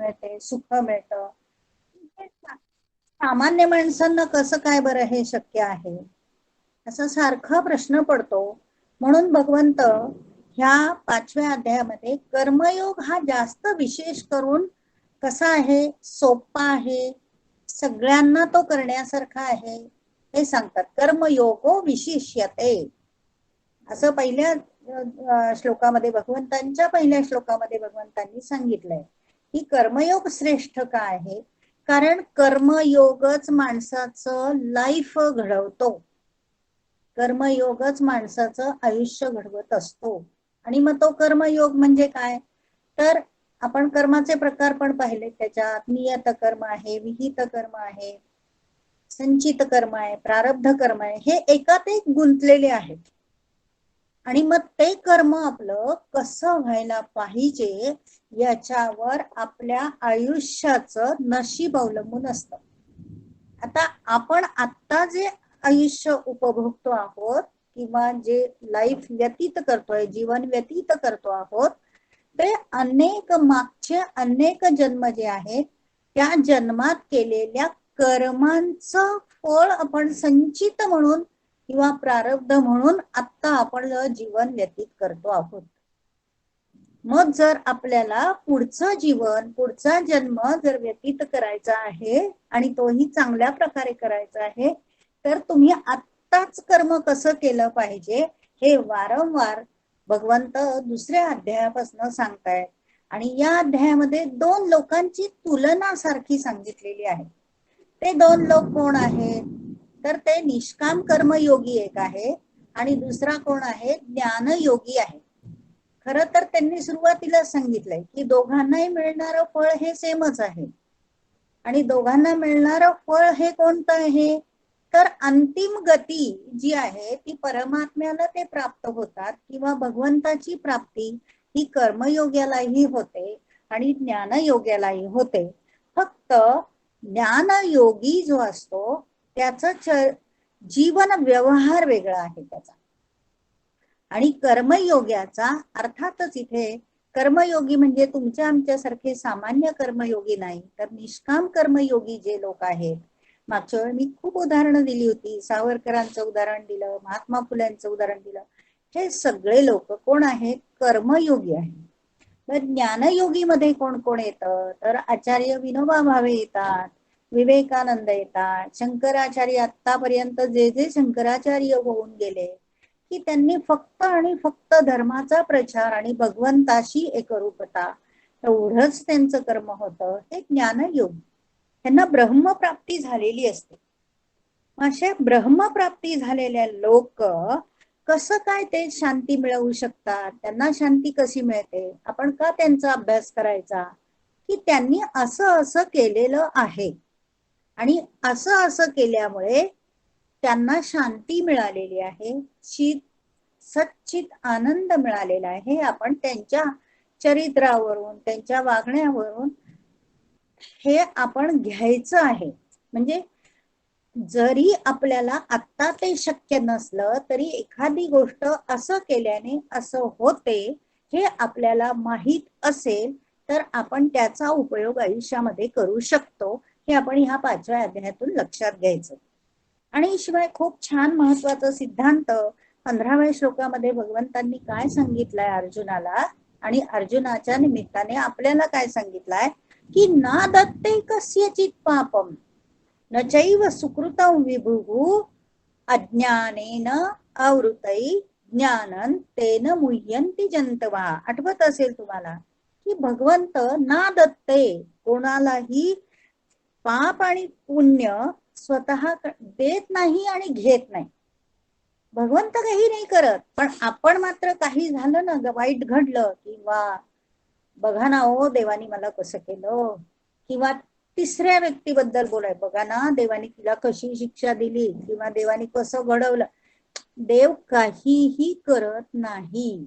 मिळते, सुख मिळतं. सामान्य माणसांना कसं काय बरं हे शक्य आहे, असा सारखा प्रश्न पडतो. म्हणून भगवंत ह्या 5व्या अध्यायामध्ये कर्मयोग हा जास्त विशेष करून कसा आहे, सोपा आहे, सगळ्यांना तो करण्यासारखा आहे हे सांगतात. कर्मयोगो विशिष्यते असं पहिल्या श्लोकामध्ये भगवंतांच्या पहिल्या श्लोकामध्ये भगवंतांनी सांगितलंय की कर्मयोग श्रेष्ठ का आहे, कारण कर्मयोगच माणसाचं लाईफ घडवतो. कर्मयोगच माणसाचं आयुष्य घडवत असतो. आणि मग तो कर्मयोग म्हणजे काय, तर आपण कर्माचे प्रकार पण पाहिले. त्याच्यात नियत कर्म आहे, विहित कर्म आहे, संचित कर्म आहे, प्रारब्ध कर्म आहे. हे एकात एक गुंतलेले आहेत. आणि मग ते कर्म आपलं कसं व्हायला पाहिजे याच्यावर आपल्या आयुष्याचं नशीब अवलंबून असतं. आता आपण आत्ता जे आयुष्य उपभोगतो आहोत किंवा जे लाईफ व्यतीत करतोय, जीवन व्यतीत करतो आहोत, ते अनेक मागचे अनेक जन्म जे आहेत त्या जन्मात केलेल्या कर्मांचं फळ आपण संचित म्हणून किंवा प्रारब्ध म्हणून आत्ता आपण जीवन व्यतीत करतो आहोत. मग जर आपल्याला पुढचं जीवन, पुढचा जन्म जर व्यतीत करायचा आहे आणि तोही चांगल्या प्रकारे करायचा आहे, तर तुम्ही आत्ताच कर्म कसं केलं पाहिजे हे वारंवार भगवंत दुसऱ्या अध्यायापासून सांगतायत. आणि या अध्यायामध्ये 2 लोकांची तुलना सारखी सांगितलेली आहे. ते 2 लोक कोण आहेत, तर ते निष्काम कर्मयोगी एक आहे आणि दुसरा कोण आहे, ज्ञानयोगी आहे. खरं तर त्यांनी सुरुवातीला सांगितलंय की दोघांनाही मिळणारं फळ हे सेमच आहे. आणि दोघांना मिळणारं फळ हे कोणतं आहे, तर अंतिम गती जी आहे ती परमात्म्याला ते प्राप्त होतात किंवा भगवंताची प्राप्ती ही कर्मयोग्यालाही होते आणि ज्ञानयोग्यालाही होते. फक्त ज्ञानयोगी जो असतो त्याचं जीवन व्यवहार वेगळा आहे त्याचा. आणि कर्मयोग्याचा अर्थातच इथे कर्मयोगी म्हणजे तुमच्या आमच्यासारखे सामान्य कर्मयोगी नाही, तर निष्काम कर्मयोगी जे लोक आहेत. मागच्या वेळी मी खूप उदाहरणं दिली होती. सावरकरांचं उदाहरण दिलं, महात्मा फुल्यांचं उदाहरण दिलं. हे सगळे लोक कोण आहेत, कर्मयोगी आहेत. तर ज्ञानयोगी मध्ये कोण कोण येतं, तर आचार्य विनोबा भावे येतात, विवेकानंद येतात, शंकराचार्य आतापर्यंत जे जे शंकराचार्य होऊन गेले की त्यांनी फक्त आणि फक्त धर्माचा प्रचार आणि भगवंताशी एकरूपता एवढंच त्यांचं कर्म होतं. हे ज्ञानयोग, त्यांना ब्रह्मप्राप्ती झालेली असते. अशा ब्रह्मप्राप्ती झालेल्या लोक कसं काय ते शांती मिळवू शकतात, त्यांना शांती कशी मिळते, आपण का त्यांचा अभ्यास करायचा, की त्यांनी असं असं केलेलं आहे आणि असं असं केल्यामुळे त्यांना शांती मिळालेली आहे, सच्चित आनंद मिळालेला आहे. हे आपण त्यांच्या चरित्रावरून, त्यांच्या वागण्यावरून हे आपण घ्यायचं आहे. म्हणजे जरी आपल्याला आत्ता ते शक्य नसलं तरी एखादी गोष्ट असं केल्याने असं होते हे आपल्याला माहित असेल तर आपण त्याचा उपयोग आयुष्यामध्ये करू शकतो. हे आपण ह्या 5व्या अध्यायातून लक्षात घ्यायचं. आणि शिवाय खूप छान महत्वाचा सिद्धांत 15व्या श्लोकामध्ये भगवंतांनी काय सांगितलंय अर्जुनाला, आणि अर्जुनाच्या निमित्ताने आपल्याला काय सांगितलंय की ना दत्ते कस्यचित पापम न चैव सुकृतं विभुः अज्ञानेन आवृतै ज्ञानं तेन मुह्यन्ति जंतवा. आठवत असेल तुम्हाला की भगवंत ना दत्ते, कोणालाही पाप आणि पुण्य स्वतः देत नाही आणि घेत नाही. भगवंत काही नाही करत, पण आपण मात्र काही झालं ना, वाईट घडलं किंवा बघा ना ओ देवानी मला कसं केलं, किंवा तिसऱ्या व्यक्तीबद्दल बोलाय, बघा ना देवानी तिला कशी शिक्षा दिली किंवा देवानी कसं घडवलं. देव काहीही करत नाही.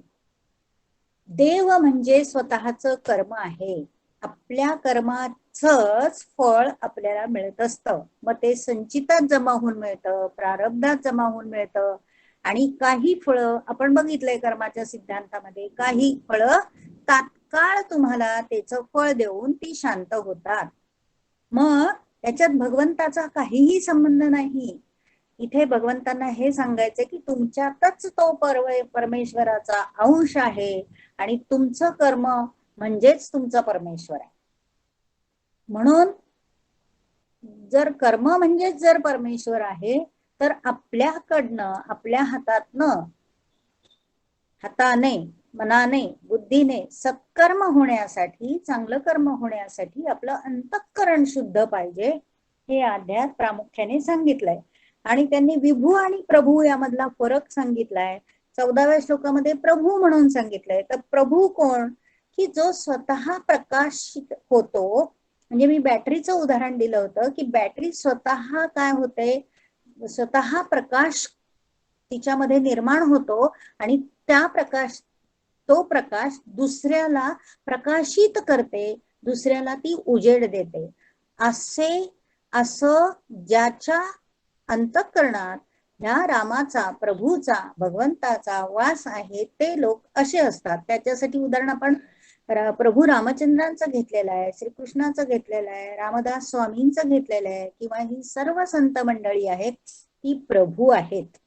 देव म्हणजे स्वतःचं कर्म आहे. आपल्या कर्माचंच फळ आपल्याला मिळत असतं. मग ते संचितात जमा होऊन मिळतं, प्रारब्धात जमा होऊन मिळतं. आणि काही फळं आपण बघितलंय कर्माच्या सिद्धांतामध्ये, काही फळं तत्काळ तुम्हाला त्याचं फळ देऊन ती शांत होतात. मग त्याच्यात भगवंताचा काहीही संबंध नाही. इथे भगवंतांना हे सांगायचं की तुमच्यातच तो परमेश्वराचा अंश आहे आणि तुमचं कर्म म्हणजेच तुमचा परमेश्वर आहे. म्हणून जर कर्म म्हणजेच जर परमेश्वर आहे तर आपल्याकडनं, आपल्या हाताने, मनाने, बुद्धीने सत्कर्म होण्यासाठी, चांगलं कर्म होण्यासाठी आपलं अंतःकरण शुद्ध पाहिजे, हे अध्यायात प्रामुख्याने सांगितलंय. आणि त्यांनी विभू आणि प्रभू यामधला फरक सांगितलाय. 14व्या श्लोकामध्ये प्रभू म्हणून सांगितलंय. तर प्रभू कोण? की जो स्वतः प्रकाशित होतो. म्हणजे मी बॅटरीचं उदाहरण दिलं होतं की बॅटरी स्वतः काय होते, स्वतः प्रकाश तिच्यामध्ये निर्माण होतो आणि तो प्रकाश दुसऱ्याला प्रकाशित करते, दुसऱ्याला ती उजेड देते. असं ज्याच्या अंतःकरणात ह्या रामाचा, प्रभूचा, भगवंताचा वास आहे ते लोक असे असतात. त्याच्यासाठी उदाहरण आपण प्रभू रामचंद्रांचं घेतलेलं आहे, श्रीकृष्णाचं घेतलेलं आहे, रामदास स्वामींचं घेतलेलं आहे, किंवा ही सर्व संत मंडळी आहेत ती प्रभू आहेत.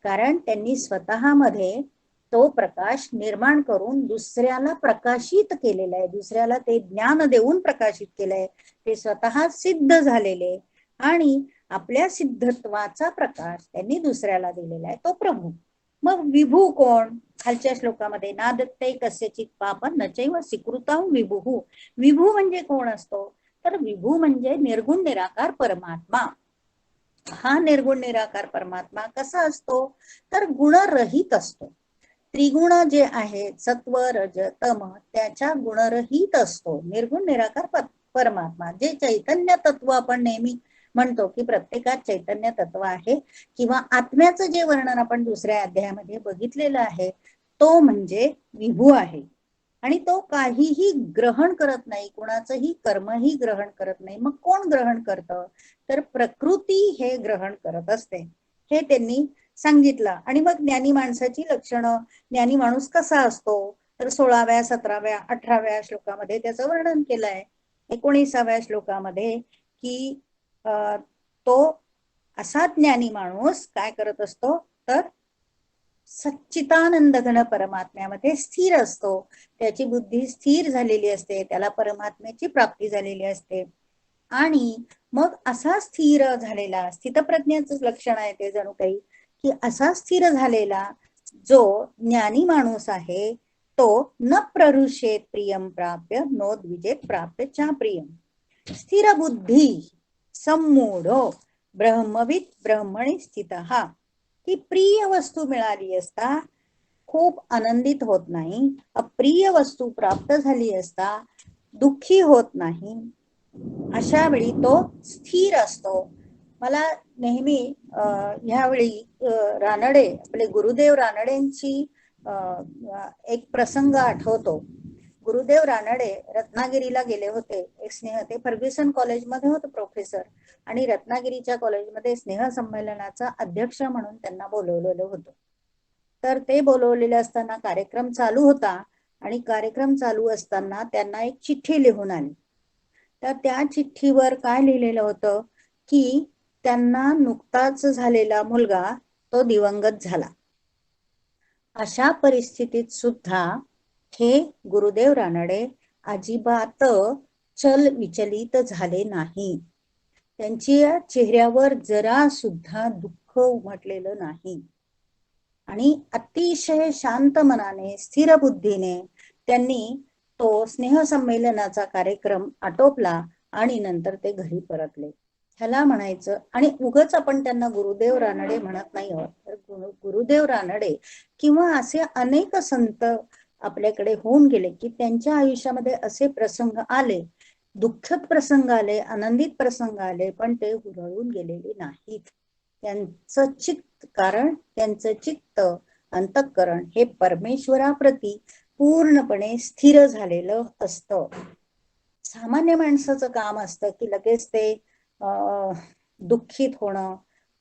कारण त्यांनी स्वतःमध्ये तो प्रकाश निर्माण करून दुसऱ्याला प्रकाशित केलेला आहे, दुसऱ्याला ते ज्ञान देऊन प्रकाशित केलंय. ते स्वतः सिद्ध झालेले आणि आपल्या सिद्धत्वाचा प्रकाश त्यांनी दुसऱ्याला दिलेला आहे, तो प्रभू. मग विभू कोण? खालच्या श्लोकामध्ये नादत्ते कस्यचित पाप न चैव स्वीकृतां विभू. विभू म्हणजे कोण असतो? तर विभू म्हणजे निर्गुण निराकार परमात्मा. हा निर्गुण निराकार परमात्मा कसा असतो? तर गुणरहित असतो. त्रिगुण जे आहेत सत्व रज तम त्याच्या गुणरहित असतो निर्गुण निराकार परमात्मा. जे चैतन्य तत्व आपण नेहमी म्हणतो की प्रत्येकात चैतन्य तत्व आहे, किंवा आत्म्याचं जे वर्णन आपण दुसऱ्या अध्यायामध्ये बघितलेलं आहे, तो म्हणजे विभू आहे. आणि तो काहीही ग्रहण करत नाही, कुणाचंही कर्मही ग्रहण करत नाही. मग कोण ग्रहण करतं? तर प्रकृती हे ग्रहण करत असते, हे त्यांनी सांगितलं. आणि मग ज्ञानी माणसाची लक्षणं, ज्ञानी माणूस कसा असतो? तर 16व्या, 17व्या, 18व्या श्लोकामध्ये त्याचं वर्णन केलंय. 19व्या श्लोकामध्ये की तो असा ज्ञानी माणूस काय करत असतो? तर सच्चिदानंद घन परमात्म्यामध्ये स्थिर असतो. त्याची बुद्धी स्थिर झालेली असते, त्याला परमात्म्याची प्राप्ती झालेली असते. आणि मग असा स्थिर झालेला, स्थितप्रज्ञाचं लक्षण आहे ते जणू काही, की असा स्थिर झालेला जो ज्ञानी माणूस आहे तो न प्ररुषेत प्रियम प्राप्य नोद्विजेत प्राप्य चा प्रियम. स्थिर बुद्धी सम्मूढो ब्रह्मविद ब्रह्मणी स्थितः. ती प्रिय वस्तू मिळाली असता खूप आनंदित होत नाही, अप्रिय वस्तू प्राप्त झाली असता दुःखी होत नाही. अशा वेळी तो स्थिर असतो. मला नेहमी ह्यावेळी रानडे, आपले गुरुदेव रानडेंची एक प्रसंग आठवतो. गुरुदेव रानडे रत्नागिरीला गेले होते. एक स्नेह, ते फर्ग्युसन कॉलेजमध्ये होते प्रोफेसर, आणि रत्नागिरीच्या कॉलेजमध्ये स्नेह संमेलनाचा अध्यक्ष म्हणून त्यांना बोलवलेलं होतं. तर ते बोलवलेले असताना कार्यक्रम चालू होता, आणि कार्यक्रम चालू असताना त्यांना एक चिठ्ठी लिहून आली. तर त्या चिठ्ठीवर काय लिहिलेलं होतं की त्यांना नुकताच झालेला मुलगा तो दिवंगत झाला. अशा परिस्थितीत सुद्धा हे गुरुदेव रानडे अजिबात चल विचलित झाले नाही. त्यांच्या चेहऱ्यावर जरा सुद्धा दुःख उमटलेलं नाही, आणि अतिशय शांत मनाने, स्थिर बुद्धीने त्यांनी तो स्नेह संमेलनाचा कार्यक्रम आटोपला आणि नंतर ते घरी परतले. ह्याला म्हणायचं, आणि उगच आपण त्यांना गुरुदेव रानडे म्हणत नाही आहोत, तर गुरुदेव रानडे किंवा असे अनेक संत आपल्याकडे होऊन गेले की त्यांच्या आयुष्यामध्ये असे प्रसंग आले, दुःखद प्रसंग आले, आनंदित प्रसंग आले, पण ते हुरळून गेलेले नाहीत. त्यांचं चित्त, कारण त्यांचं चित्त, अंतःकरण हे परमेश्वराप्रती पूर्णपणे स्थिर झालेलं असतं. सामान्य माणसाचं काम असतं की लगेच ते दुःखित होणं,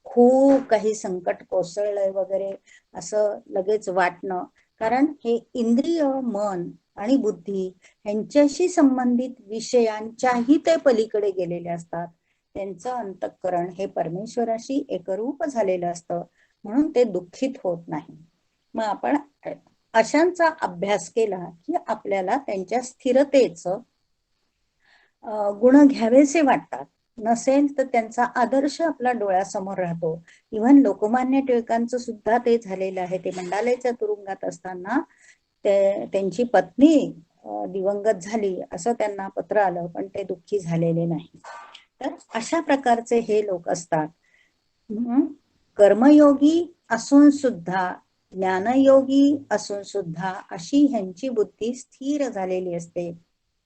खूप काही संकट कोसळलंय वगैरे असं लगेच वाटणं. कारण हे इंद्रिय, मन आणि बुद्धी यांच्याशी संबंधित विषयांच्याही ते पलीकडे गेलेले असतात. त्यांचं अंतःकरण हे परमेश्वराशी एकरूप झालेलं असतं, म्हणून ते दुःखित होत नाही. मग आपण अशांचा अभ्यास केला की आपल्याला त्यांच्या स्थिरतेचं गुण घ्यावेसे वाटतात. नसेल तर त्यांचा आदर्श आपला डोळ्यासमोर राहतो. इव्हन लोकमान्य टिळकांचं सुद्धा ते झालेलं आहे. ते मंडालेच्या तुरुंगात असताना त्यांची पत्नी दिवंगत झाली असं त्यांना पत्र आलं, पण ते दुःखी झालेले नाही. तर अशा प्रकारचे हे लोक असतात. कर्मयोगी असून सुद्धा, ज्ञानयोगी असून सुद्धा अशी ह्यांची बुद्धी स्थिर झालेली असते.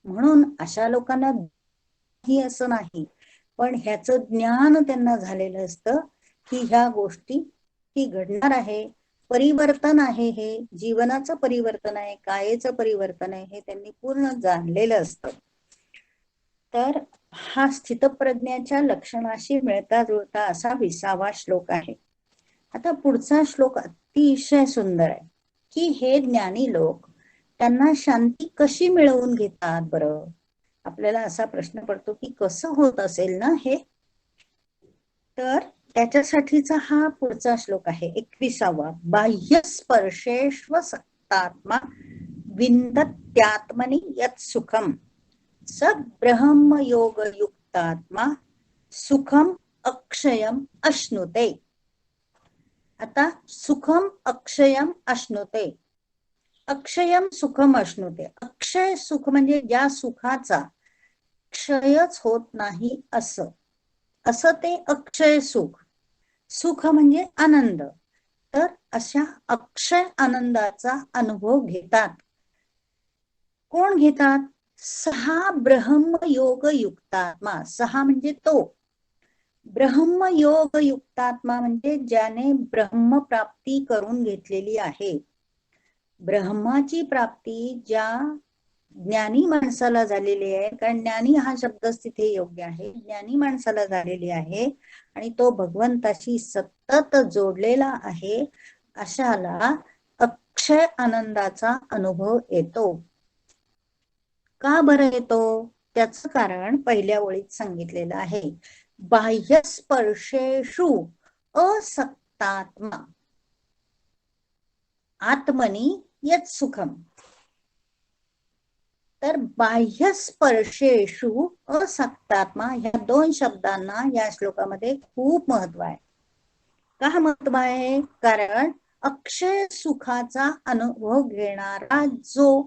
म्हणून अशा लोकांना ही असं नाही, पण ह्याचं ज्ञान त्यांना झालेलं असतं की ह्या गोष्टी ही घडणार आहे, परिवर्तन आहे, हे जीवनाचं परिवर्तन आहे, कायेचं परिवर्तन आहे, हे त्यांनी पूर्ण जाणलेलं असतं. तर हा स्थितप्रज्ञाच्या लक्षणाशी मिळता जुळता असा 20वा श्लोक आहे. आता पुढचा श्लोक अतिशय सुंदर आहे की हे ज्ञानी लोक त्यांना शांती कशी मिळवून घेतात बरं. आपल्याला असा प्रश्न पडतो की कसं होत असेल ना हे. तर त्याच्यासाठीचा हा पुढचा श्लोक आहे 21वा. बाह्य स्पर्शेष्व सक्तात्मा विंदत्यात्मनि यत् सुखम स ब्रह्म योग युक्तात्मा सुखम अक्षयम अश्नुते. आता सुखम अक्षयम अश्नुते, अक्षयम सुखम अश्नुते. अक्षय सुख म्हणजे ज्या सुखाचा क्षयच होत नाही असं, असं ते अक्षय सुख. सुख म्हणजे आनंद. तर अशा अक्षय आनंदाचा अनुभव घेतात. कोण घेतात? 6 ब्रह्मयोग युक्तात्मा. 6 म्हणजे तो. ब्रह्मयोग युक्तात्मा म्हणजे ज्याने ब्रह्मप्राप्ती करून घेतलेली आहे. ब्रह्माची प्राप्ती ज्या ज्ञानी माणसाला झालेली आहे, कारण ज्ञानी हा शब्दच तिथे योग्य आहे, ज्ञानी माणसाला झालेली आहे आणि तो भगवंताशी सतत जोडलेला आहे, अशाला अक्षय आनंदाचा अनुभव येतो. का बरं येतो? त्याचं कारण पहिल्या ओळीत सांगितलेलं आहे. बाह्य स्पर्शेषु असक्तात्मा आत्मनी यत् सुखम. तर बाह्य स्पर्शेषु असक्तात्मा ह्या 2 शब्दांना या श्लोकामध्ये खूप महत्व आहे. का महत्व आहे? कारण अक्षय सुखाचा अनुभव घेणारा जो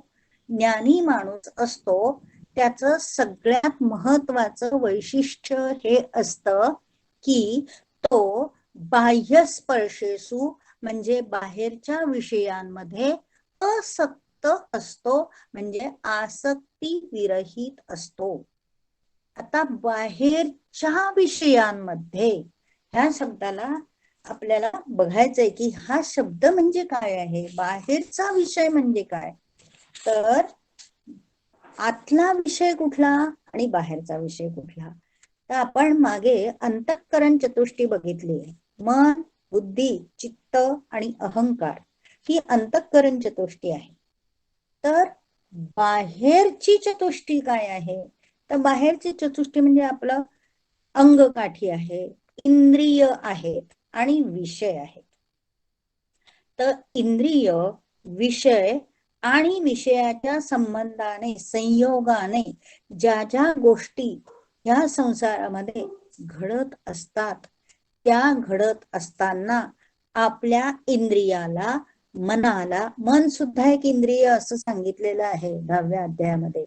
ज्ञानी माणूस असतो त्याचं सगळ्यात महत्वाचं वैशिष्ट्य हे असतं की तो बाह्य स्पर्शेषु म्हणजे बाहेरच्या विषयांमध्ये असक्त असतो, म्हणजे आसक्ती विरहित असतो. आता बाहेरच्या विषयांमध्ये ह्या शब्दाला आपल्याला बघायचंय की हा शब्द म्हणजे काय आहे, बाहेरचा विषय म्हणजे काय. तर आतला विषय कुठला आणि बाहेरचा विषय कुठला. तर आपण मागे अंतःकरण चतुष्टी बघितली. मन, बुद्धी, चित्त आणि अहंकार ही अंतःकरण चतुष्टी आहे. तर बाहेरची चतुष्टी काय आहे? तर बाहेरची चतुष्टी म्हणजे आपलं अंगकाठी आहे, इंद्रिय आहेत आणि विषय आहेत. तर इंद्रिय, विषय आणि विषयाच्या संबंधाने, संयोगाने ज्या ज्या गोष्टी या संसारामध्ये घडत असतात, त्या घडत असताना आपल्या इंद्रियाला, मनाला, मन सुद्धा एक इंद्रिय असं सांगितलेलं आहे 10व्या अध्यायामध्ये.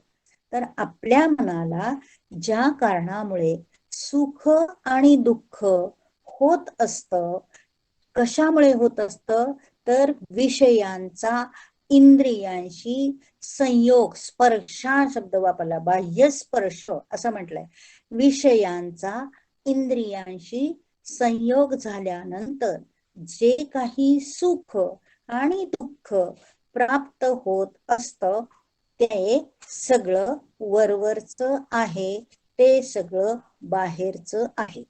तर आपल्या मनाला ज्या कारणामुळे सुख आणि दुःख होत असतं, कशामुळे होत असतं, तर विषयांचा इंद्रियांशी संयोग, स्पर्शा शब्द वापरला, बाह्य स्पर्श असं म्हटलंय. विषयांचा इंद्रियांशी संयोग झाल्यानंतर जे काही सुख आणि दुःख प्राप्त होत असतं ते सगळं वरवरचं आहे, ते सगळं बाहेरचं आहे.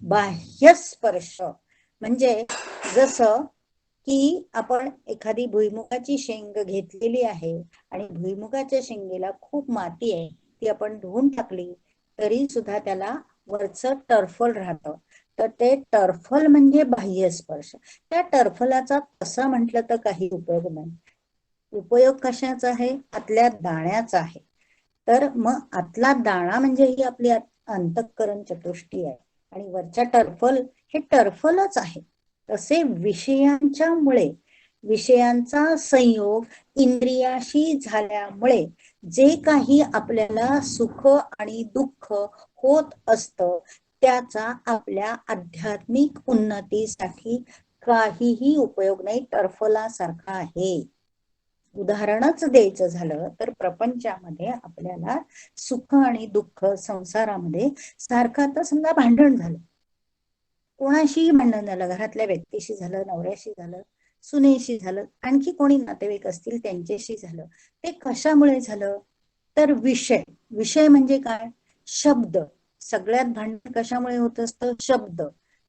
बाह्य स्पर्श म्हणजे जसं की आपण एखादी भुईमुगाची शेंग घेतलेली आहे आणि भुईमुगाच्या शेंगेला खूप माती आहे, ती आपण धुवून टाकली तरी सुद्धा त्याला वरचं टर्फल राहतं. तर ते टर्फल म्हणजे बाह्य स्पर्श. त्या टर्फलाचा तसा म्हटलं तर काही उपयोग नाही. उपयोग कशाचा आहे? आतल्या दाण्याचा आहे. तर मग आतला दाणा म्हणजे ही आपली अंतःकरण चतुष्टी आहे आणि वरच्या टर्फल हे टर्फलच आहे. तसे विषयांचा संयोग इंद्रियाशी झाल्यामुळे जे काही आपल्याला सुख आणि दुःख होत असतं त्याचा आपल्या आध्यात्मिक उन्नतीसाठी काहीही उपयोग नाही, टर्फलासारखा आहे. उदाहरणच द्यायचं झालं तर प्रपंचामध्ये आपल्याला सुख आणि दुःख संसारामध्ये सारखं, आता समजा भांडण झालं, कोणाशीही भांडण झालं, घरातल्या व्यक्तीशी झालं, नवऱ्याशी झालं, सुनेशी झालं, आणखी कोणी नातेवाईक असतील त्यांच्याशी झालं, ते कशामुळे झालं? तर विषय म्हणजे काय? शब्द. सगळ्यात भांडण कशामुळे होत असतं? शब्द,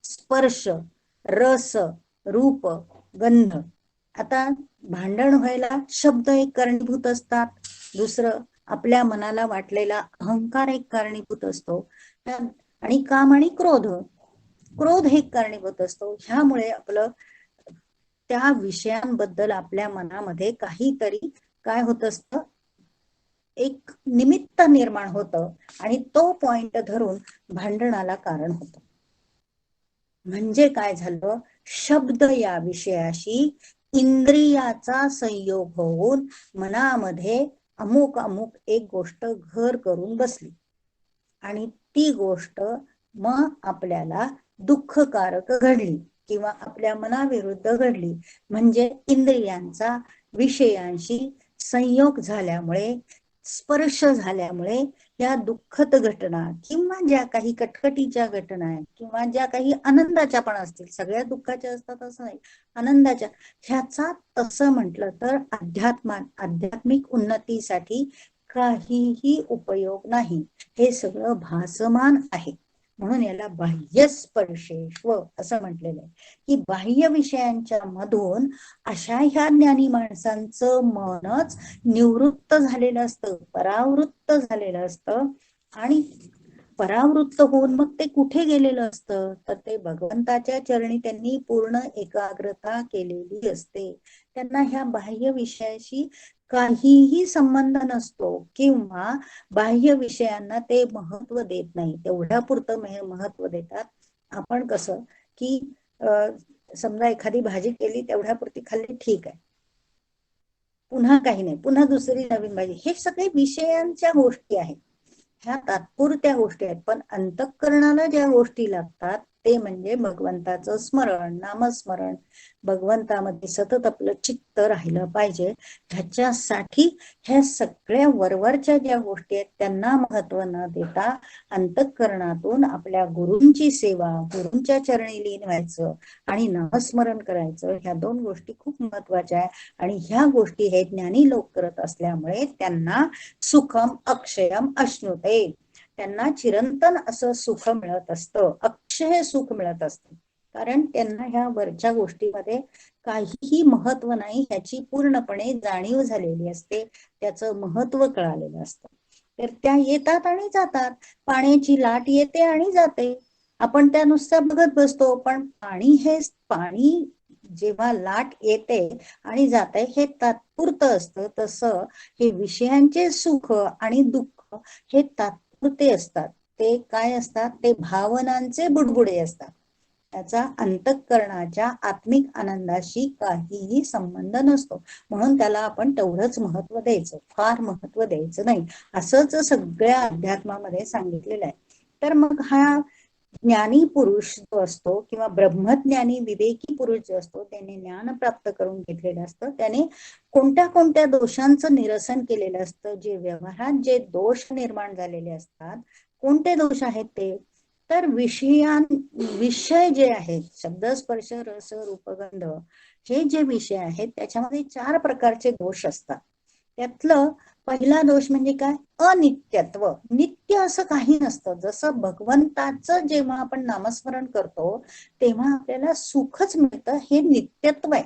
स्पर्श, रस, रूप, गंध. आता भांडण व्हायला शब्द एक कारणीभूत असतात, दुसरं आपल्या मनाला वाटलेला अहंकार एक कारणीभूत असतो, आणि काम आणि क्रोध हे कारणीभूत असतो. ह्यामुळे आपलं त्या विषयांबद्दल आपल्या मनामध्ये काहीतरी काय होत असतं, एक निमित्त निर्माण होतं आणि तो पॉइंट धरून भांडणाला कारण होतं. म्हणजे काय झालं? शब्द या विषयाशी इंद्रियाचा संयोग होऊन मनामध्ये अमुक अमुक एक गोष्ट घर करून बसली आणि ती गोष्ट मग आपल्याला दुःखकारक घडली किंवा आपल्या मनाविरुद्ध घडली. म्हणजे इंद्रियांचा विषयांशी संयोग झाल्यामुळे, स्पर्श झाल्यामुळे या दुःखद घटना किंवा ज्या काही कटकटीच्या घटना आहेत किंवा ज्या काही आनंदाच्या पण असतील, सगळ्या दुःखाच्या असतात असं नाही, आनंदाच्या, ह्याचा तसं म्हटलं तर आध्यात्मिक उन्नतीसाठी काहीही उपयोग नाही. हे सगळं भासमान आहे. म्हणून याला बाह्य स्पर्शेश्व असं म्हटलेलं आहे, की बाह्य विषयांच्या मधून अशा ह्या ज्ञानी माणसांचं मनच निवृत्त झालेलं असतं, परावृत्त झालेलं असतं. आणि परावृत्त होऊन मग ते कुठे गेलेलं असतं? तर ते भगवंताच्या चरणी त्यांनी पूर्ण एकाग्रता केलेली असते. त्यांना ह्या बाह्य विषयाशी काहीही संबंध नसतो किंवा बाह्य विषयांना ते महत्व देत नाही, तेवढ्या पुरतं महत्व देतात. आपण कसं की समजा एखादी भाजी केली, तेवढ्या पुरती खाल्ली, ठीक आहे, पुन्हा काही नाही, पुन्हा दुसरी नवीन भाजी. हे सगळे विषयांच्या गोष्टी आहेत, ह्या तात्पुरत्या गोष्टी आहेत. पण अंतःकरणाला ज्या गोष्टी लागतात ते म्हणजे भगवंताचं स्मरण, नामस्मरण, भगवंतामध्ये सतत आपलं चित्त राहिलं पाहिजे. ह्याच्यासाठी ह्या सगळ्या वरवरच्या ज्या गोष्टी आहेत त्यांना महत्व न देता अंतःकरणातून आपल्या गुरूंची सेवा, गुरूंच्या चरणी लीन व्हायचं आणि नामस्मरण करायचं. ह्या दोन गोष्टी खूप महत्वाच्या आहे आणि ह्या गोष्टी हे ज्ञानी लोक करत असल्यामुळे त्यांना सुखम अक्षयम अश्नुते, त्यांना चिरंतन असं सुख मिळत असतं, अक्षय सुख मिळत असतं. कारण त्यांना ह्या वरच्या गोष्टीमध्ये काहीही महत्व नाही, ह्याची पूर्णपणे जाणीव झालेली असते, त्याचं महत्व कळालेलं असतं. तर त्या येतात आणि जातात, पाण्याची लाट येते आणि जाते, आपण त्या नुसत्या बघत बसतो. पण पाणी जेव्हा लाट येते आणि जाते हे तात्पुरतं असतं, तसं हे विषयांचे सुख आणि दुःख हे तात्पुरते असतात. ते काय असतात? ते भावनांचे बुडबुडे असतात, त्याचा अंतःकरणाच्या आत्मिक आनंदाशी काहीही संबंध नसतो. म्हणून त्याला आपण तेवढंच महत्व द्यायचं, फार महत्व द्यायचं नाही, असंच सगळ्या अध्यात्मामध्ये सांगितलेलं आहे. तर मग हा ज्ञानी पुरुष जो असतो किंवा ब्रह्मज्ञानी विवेकी पुरुष जो असतो, त्याने ज्ञान प्राप्त करून घेतलेलं असतं, त्याने कोणत्या कोणत्या दोषांचं निरसन केलेलं असतं, जे व्यवहारात जे दोष निर्माण झालेले असतात, कोणते दोष आहेत ते? तर विषय जे आहेत, शब्द, स्पर्श, रस, रूपगंध, हे जे विषय आहेत त्याच्यामध्ये 4 प्रकारचे दोष असतात. त्यातलं पहिला दोष म्हणजे काय? अनित्यत्व. नित्य असं काही नसतं. जसं भगवंताचं जेव्हा आपण नामस्मरण करतो तेव्हा आपल्याला सुखच मिळतं, हे नित्यत्व आहे.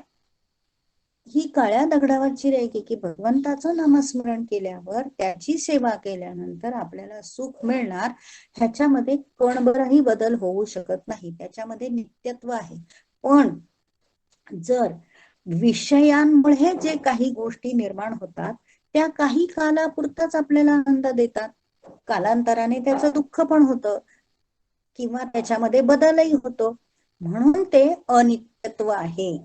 ही काळ्या दगडावरची रेघ की भगवंताचं नामस्मरण केल्यावर, त्याची सेवा केल्यानंतर आपल्याला सुख मिळणार, ह्याच्यामध्ये कणभरही बदल होऊ शकत नाही, त्याच्यामध्ये नित्यत्व आहे. पण जर विषयांमुळे जे काही गोष्टी निर्माण होतात त्या काही कालापुरताच आपल्याला आनंद देतात, कालांतराने त्याचं दुःख पण होतं किंवा त्याच्यामध्ये बदलही होतो, म्हणून ते अनित्यत्व आहे.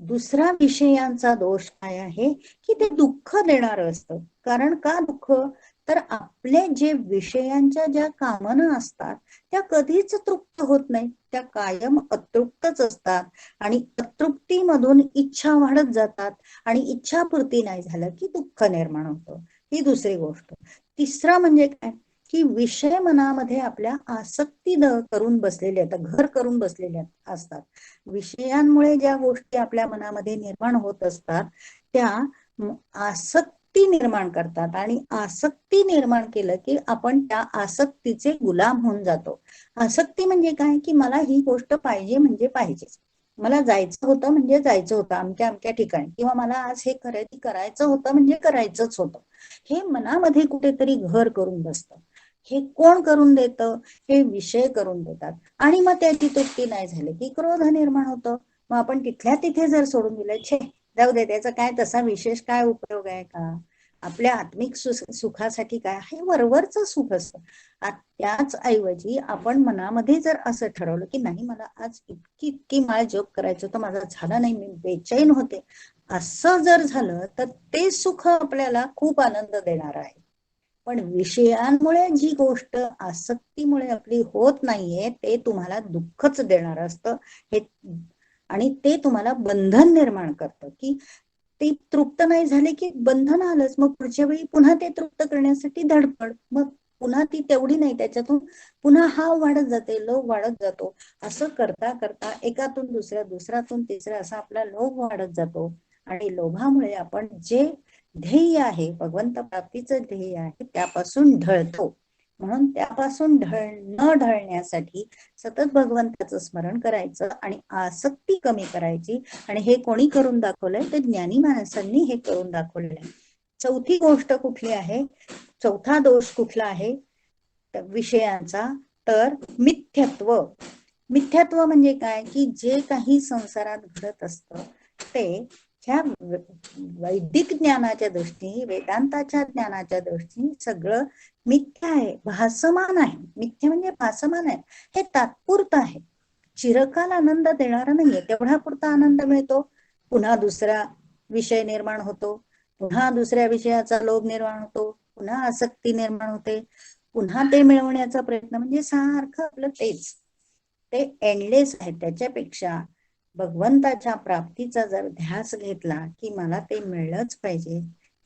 दुसरा विषयांचा दोष काय आहे की ते दुःख देणार असतं. कारण का दुःख? तर आपले जे विषयांच्या ज्या कामना असतात त्या कधीच तृप्त होत नाही, त्या कायम अतृप्तच असतात आणि अतृप्तीमधून इच्छा वाढत जातात आणि इच्छापूर्ती नाही झालं की दुःख निर्माण होतं. ही दुसरी गोष्ट. तिसरा म्हणजे काय की विषय मनामध्ये आपल्या आसक्ती करून बसलेले आहेत, घर करून बसलेले असतात. विषयांमुळे ज्या गोष्टी आपल्या मनामध्ये निर्माण होत असतात त्या आसक्ती निर्माण करतात आणि आसक्ती निर्माण केलं की आपण त्या आसक्तीचे गुलाम होऊन जातो. आसक्ती म्हणजे काय की मला ही गोष्ट पाहिजे म्हणजे पाहिजेच, मला जायचं होतं म्हणजे जायचं होतं अमक्या अमक्या ठिकाणी, किंवा मला आज हे खरेदी करायचं होतं म्हणजे करायचंच होतं. हे मनामध्ये कुठेतरी घर करून बसतं. हे कोण करून देतं? हे विषय करून देतात. आणि मग त्याची तृप्ती नाही झाली की क्रोध निर्माण होतं. मग आपण तिथल्या तिथे जर सोडून दिलं, छे जाऊ दे, त्याचा काय तसा विशेष काय उपयोग आहे का? आपल्या आत्मिक सुखासाठी काय हे वरवरच सुख असतं. त्याच ऐवजी आपण मनामध्ये जर असं ठरवलं की नाही, मला आज इतकी इतकी माळ जप करायचं होतं, माझा झाला नाही, मी बेचैन होते, असं जर झालं तर ते सुख आपल्याला खूप आनंद देणार आहे. पण विषयांमुळे जी गोष्ट आसक्तीमुळे आपली होत नाहीये ते तुम्हाला दुःखच देणार असतं हे, आणि ते तुम्हाला बंधन निर्माण करतं की ते तृप्त नाही झाले की बंधन आलंच, मग पुढच्या वेळी पुन्हा ते तृप्त करण्यासाठी धडपड, मग पुन्हा ती तेवढी नाही, त्याच्यातून पुन्हा हाव वाढत जाते, लोभ वाढत जातो. असं करता करता एकातून दुसऱ्या, दुसऱ्यातून तिसऱ्या असा आपला लोभ वाढत जातो आणि लोभामुळे आपण जे ध्येय आहे, भगवंत प्राप्तीचं ध्येय आहे, त्यापासून ढळतो. म्हणून त्यापासून न ढळण्यासाठी सतत भगवंताचं स्मरण करायचं आणि आसक्ती कमी करायची. आणि हे कोणी करून दाखवलंय? तर ज्ञानी माणसांनी हे करून दाखवलेलं आहे. चौथी गोष्ट कुठली आहे? चौथा दोष कुठला आहे विषयांचा? तर मिथ्यत्व. मिथ्यात्व म्हणजे काय की जे काही संसारात घडत असतं ते ह्या वैदिक ज्ञानाच्या दृष्टीने, वेदांताच्या ज्ञानाच्या दृष्टीने सगळं मिथ्या आहे, भासमान आहे. मिथ्या म्हणजे भासमान आहे, हे तात्पुरतं आहे, चिरकाल आनंद देणारा नाहीये. तेवढा पुरता आनंद मिळतो, पुन्हा दुसरा विषय निर्माण होतो, पुन्हा दुसऱ्या विषयाचा लोभ निर्माण होतो, पुन्हा आसक्ती निर्माण होते, पुन्हा ते मिळवण्याचा प्रयत्न, म्हणजे सारखं आपलं तेच, ते एंडलेस आहे. त्याच्यापेक्षा भगवंताच्या प्राप्तीचा जर ध्यास घेतला की मला ते मिळलंच पाहिजे,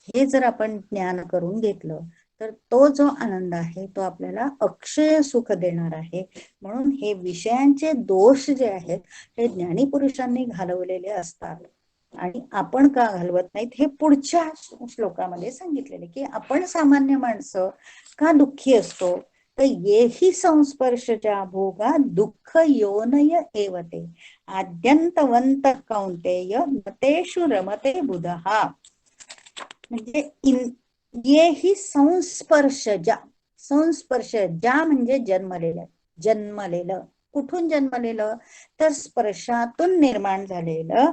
हे जर आपण ज्ञान करून घेतलं तर तो जो आनंद आहे तो आपल्याला अक्षय सुख देणार आहे. म्हणून हे विषयांचे दोष जे आहेत हे ज्ञानी पुरुषांनी घालवलेले असतात आणि आपण का घालवत नाहीत हे पुढच्या श्लोकामध्ये सांगितलेले की आपण सामान्य माणसं का दुःखी असतो? तर येही संस्पर्शच्या भोगा दुःख योनय एवते आद्यंतवंत कौंतेय मतेषु रमते बुधहा. म्हणजे येही संस्पर्श ज्या, संस्पर्श ज्या म्हणजे जन्मलेलं, जन्मलेलं कुठून जन्मलेलं? तर स्पर्शातून निर्माण झालेलं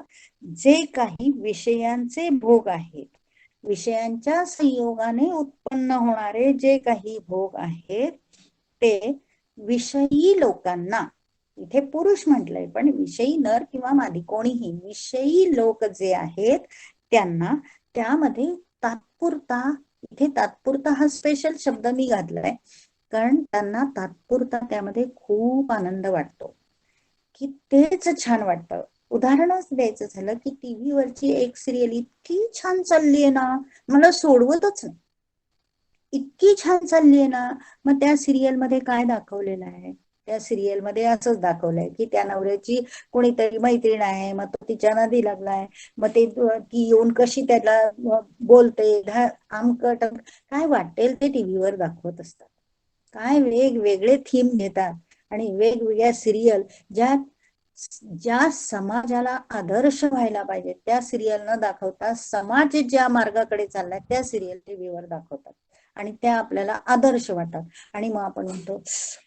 जे काही विषयांचे भोग आहेत, विषयांच्या संयोगाने उत्पन्न होणारे जे काही भोग आहेत ते विषयी लोकांना, इथे पुरुष म्हटलंय पण विषयी नर किंवा मादी कोणीही, विषयी लोक जे आहेत त्यांना त्यामध्ये तात्पुरता, इथे तात्पुरता हा स्पेशल शब्द मी घातलाय कारण त्यांना तात्पुरता त्यामध्ये खूप आनंद वाटतो की तेच छान वाटतं. उदाहरणच द्यायचं झालं की टीव्ही वरची एक सिरियल इतकी छान चाललीये ना, मला सोडवतच नाही, इतकी छान चाललीये ना. मग त्या सिरियल मध्ये काय दाखवलेलं आहे? त्या सिरियल मध्ये असंच दाखवलंय की त्या नवऱ्याची कोणीतरी मैत्रीण आहे, मग तो तिच्या नादी लागलाय, मग ते ती येऊन कशी त्याला बोलते, आमकट काय वाटेल ते टीव्हीवर दाखवत असतात. काय वेगवेगळे थीम घेतात आणि वेगवेगळ्या सिरियल ज्या ज्या समाजाला आदर्श व्हायला पाहिजे त्या सिरियल न दाखवता समाज ज्या मार्गाकडे चाललाय त्या सिरियल टीव्हीवर दाखवतात आणि त्या आपल्याला आदर्श वाटतात. आणि मग आपण म्हणतो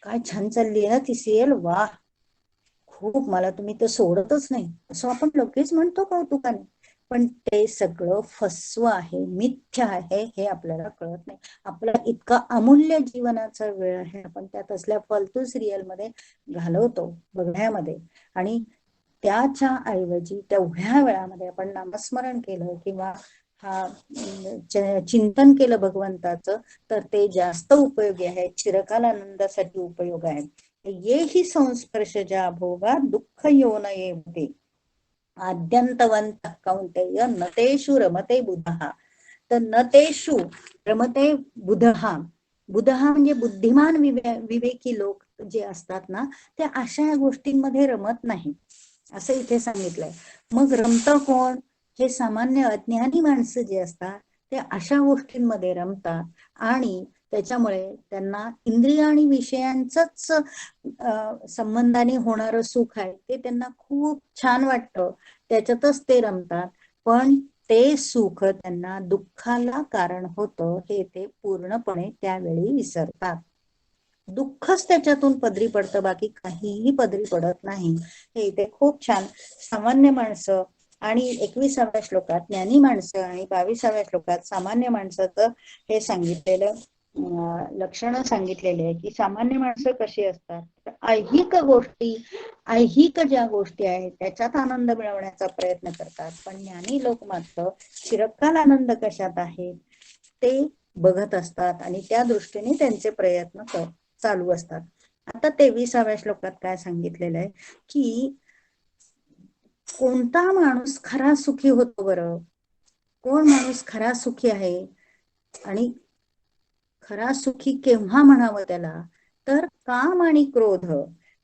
काय छान चालली आहे ना ती सिरियल, वा खूप, मला तुम्ही तर सोडतच नाही, असं आपण लगेच म्हणतो कौतुकाने. पण ते सगळं फसव आहे, मिथ्या आहे, हे आपल्याला कळत नाही. आपला इतका अमूल्य जीवनाचा वेळ आहे आपण त्या तसल्या फालतू सिरियल मध्ये घालवतो बघण्यामध्ये. आणि त्याच्या ऐवजी तेवढ्या वेळामध्ये आपण नामस्मरण केलं किंवा हा चिंतन केलं भगवंताचं, तर ते जास्त उपयोगी आहे, चिरकाल आनंदासाठी उपयोग आहे. ये ही संस्पर्श ज्या भोगा दुःख येऊ नये होते आद्यंतवंत कौंतेय नतेषु रमते बुधहा. तर नतेषु रमते बुधहा, बुधहा म्हणजे बुद्धिमान विवेकी लोक जे असतात ना, ते अशा गोष्टींमध्ये रमत नाही असं इथे सांगितलंय. मग रमतं कोण? हे सामान्य अज्ञानी माणसं जे असतात ते अशा गोष्टींमध्ये रमतात आणि त्याच्यामुळे त्यांना इंद्रिय आणि विषयांचंच संबंधाने होणारं सुख आहे ते त्यांना खूप छान वाटतं, त्याच्यातच ते रमतात. पण ते सुख त्यांना दुःखाला कारण होतं हे ते पूर्णपणे त्यावेळी विसरतात. दुःखच त्याच्यातून पदरी पडतं, बाकी काहीही पदरी पडत नाही. हे इथे खूप छान सामान्य माणसं आणि 21व्या श्लोकात ज्ञानी माणसं आणि 22व्या श्लोकात सामान्य माणसाचं हे सांगितलेलं लक्षणं सांगितलेली आहे की सामान्य माणसं कशी असतात. ऐहिक गोष्टी, ऐहिक ज्या गोष्टी आहेत त्याच्यात आनंद मिळवण्याचा प्रयत्न करतात, पण ज्ञानी लोक मात्र चिरकाल आनंद कशात आहे ते बघत असतात आणि त्या दृष्टीने त्यांचे प्रयत्न चालू असतात. आता 23व्या श्लोकात काय सांगितलेलं आहे की कोणता माणूस खरा सुखी होतो बरं, कोण माणूस खरा सुखी आहे आणि खरा सुखी केव्हा म्हणावं त्याला, तर काम आणि क्रोध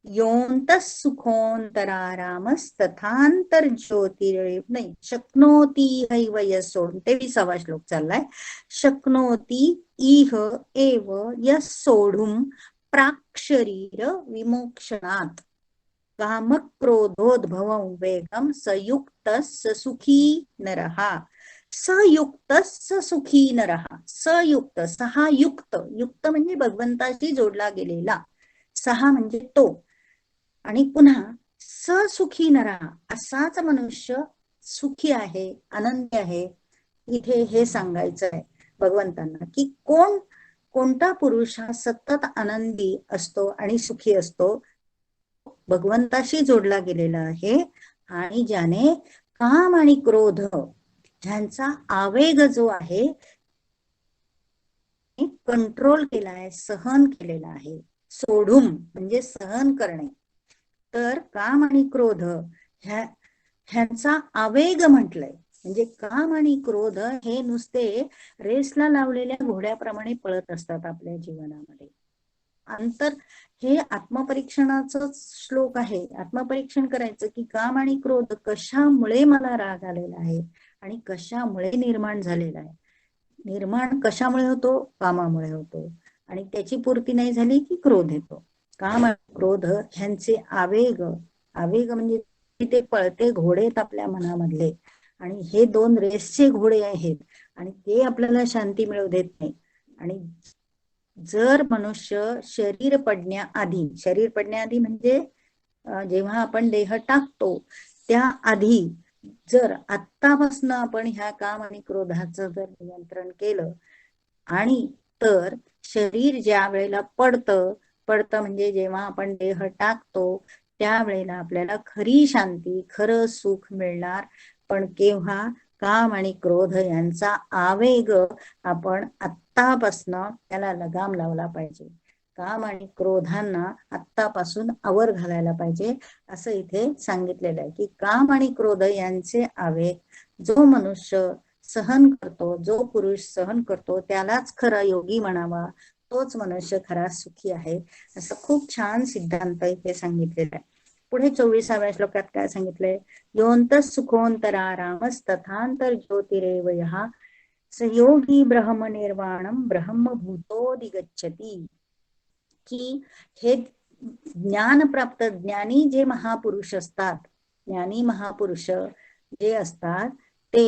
योंत सुखोंतरारामस्तथांतर ज्योतिरे नाही शक्नोती हैव यसोड. 23वा श्लोक चाललाय. शक्नोती इह एव यस सोढुम प्राक शरीर विमोक्षणात काम क्रोधोद्भव वेगम संयुक्त सुखी नरहा. सयुक्त सुखी नरहा. सयुक्त, सहा युक्त, युक्त म्हणजे भगवंताशी जोडला गेलेला, सहा म्हणजे तो, आणि पुन्हा ससुखी नरा, असाच मनुष्य सुखी आहे, आनंदी आहे. इथे हे सांगायचं आहे भगवंतांना की कोणता पुरुष हा सतत आनंदी असतो आणि सुखी असतो, भगवंताशी जोडला गेलेला आहे आणि ज्याने काम आणि क्रोध ह्यांचा आवेग जो आहे कंट्रोल केला आहे, सहन केलेला आहे. सोडून म्हणजे सहन करणे. तर काम आणि क्रोध ह्यांचा आवेग म्हटलंय, म्हणजे काम आणि क्रोध हे नुसते रेसला लावलेल्या घोड्याप्रमाणे पळत असतात आपल्या जीवनामध्ये. अंतर हे आत्मपरीक्षणाचं श्लोक आहे. आत्मपरीक्षण करायचं की काम आणि क्रोध कशामुळे मला राग आलेला आहे आणि कशामुळे निर्माण झालेला आहे. निर्माण कशामुळे होतो? कामामुळे होतो, आणि त्याची पूर्ती नाही झाली की क्रोध येतो. काम आणि क्रोध ह्यांचे आवेग, आवेग म्हणजे ते पळते घोडे आहेत आपल्या मनामधले, आणि हे दोन रेसचे घोडे आहेत आणि ते आपल्याला शांती मिळवू देत नाही. आणि जर मनुष्य शरीर पडण्याआधी, शरीर पडण्याआधी म्हणजे जेव्हा आपण देह टाकतो त्या आधी जर आत्तापासून आपण ह्या काम आणि क्रोधाचं जर नियंत्रण केलं, आणि तर शरीर ज्या वेळेला पडतं म्हणजे जेव्हा आपण देह टाकतो त्यावेळेला आपल्याला खरी शांती, खरं सुख मिळणार. पण केव्हा? काम आणि क्रोध यांचा आवेग आपण आत्तापासनं त्याला लगाम लावला पाहिजे. काम आणि क्रोधांना आत्तापासून आवर घालायला पाहिजे असं इथे सांगितलेलं आहे की काम आणि क्रोध यांचे आवेग जो मनुष्य सहन करतो, जो पुरुष सहन करतो त्यालाच खरा योगी म्हणावा, तोच मनुष्य खरा सुखी आहे, असं खूप छान सिद्धांत इथे सांगितलेला आहे. पुढे 24व्या श्लोकात काय सांगितलंय? योंत सुखोंतरारामस तथांतर ज्योतिरेव यहा सहयोगी ब्रह्म निर्वाणम ब्रह्मभूतोदिगच्छति. की हे ज्ञान प्राप्त ज्ञानी जे महापुरुष असतात, ज्ञानी महापुरुष जे असतात ते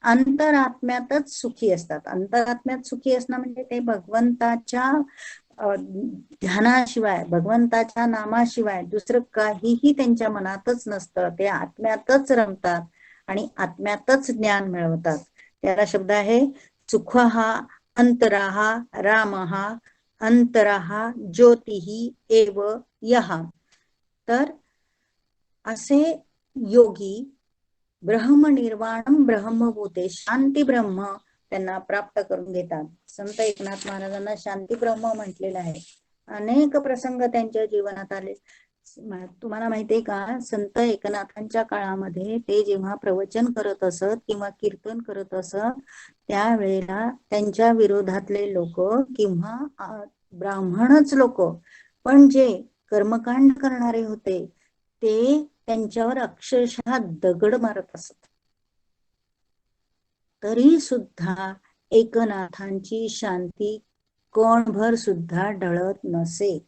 अंतरात्म्यातच सुखी असतात. अंतरात्म्यात सुखी असणं म्हणजे ते भगवंताच्या ध्यानाशिवाय, भगवंताच्या नामाशिवाय दुसरं काहीही त्यांच्या मनातच नसतं. ते आत्म्यातच रमतात आणि आत्म्यातच ज्ञान मिळवतात. त्याला शब्द आहे सुखहा अंतराहा रामहा अंतराहा ज्योतिही एव यहा. तर असे योगी ब्रह्मनिर्वाणम ब्रह्मभूते शांती ब्रह्म त्यांना प्राप्त करून घेतात. संत एकनाथ महाराजांना शांती ब्रह्म म्हटलेलं आहे. अनेक प्रसंग त्यांच्या जीवनात आले. तुम्हाला माहितीये का, संत एकनाथांच्या काळामध्ये ते जेव्हा प्रवचन करत असत किंवा कीर्तन करत असत, त्यावेळेला त्यांच्या विरोधातले लोक किंवा ब्राह्मणच लोक पण जे कर्मकांड करणारे होते ते त्यांच्यावर अक्षरशः दगड मारत असत. तरी सुद्धा एकनाथांची शांती कोणभर सुद्धा ढळत नसे.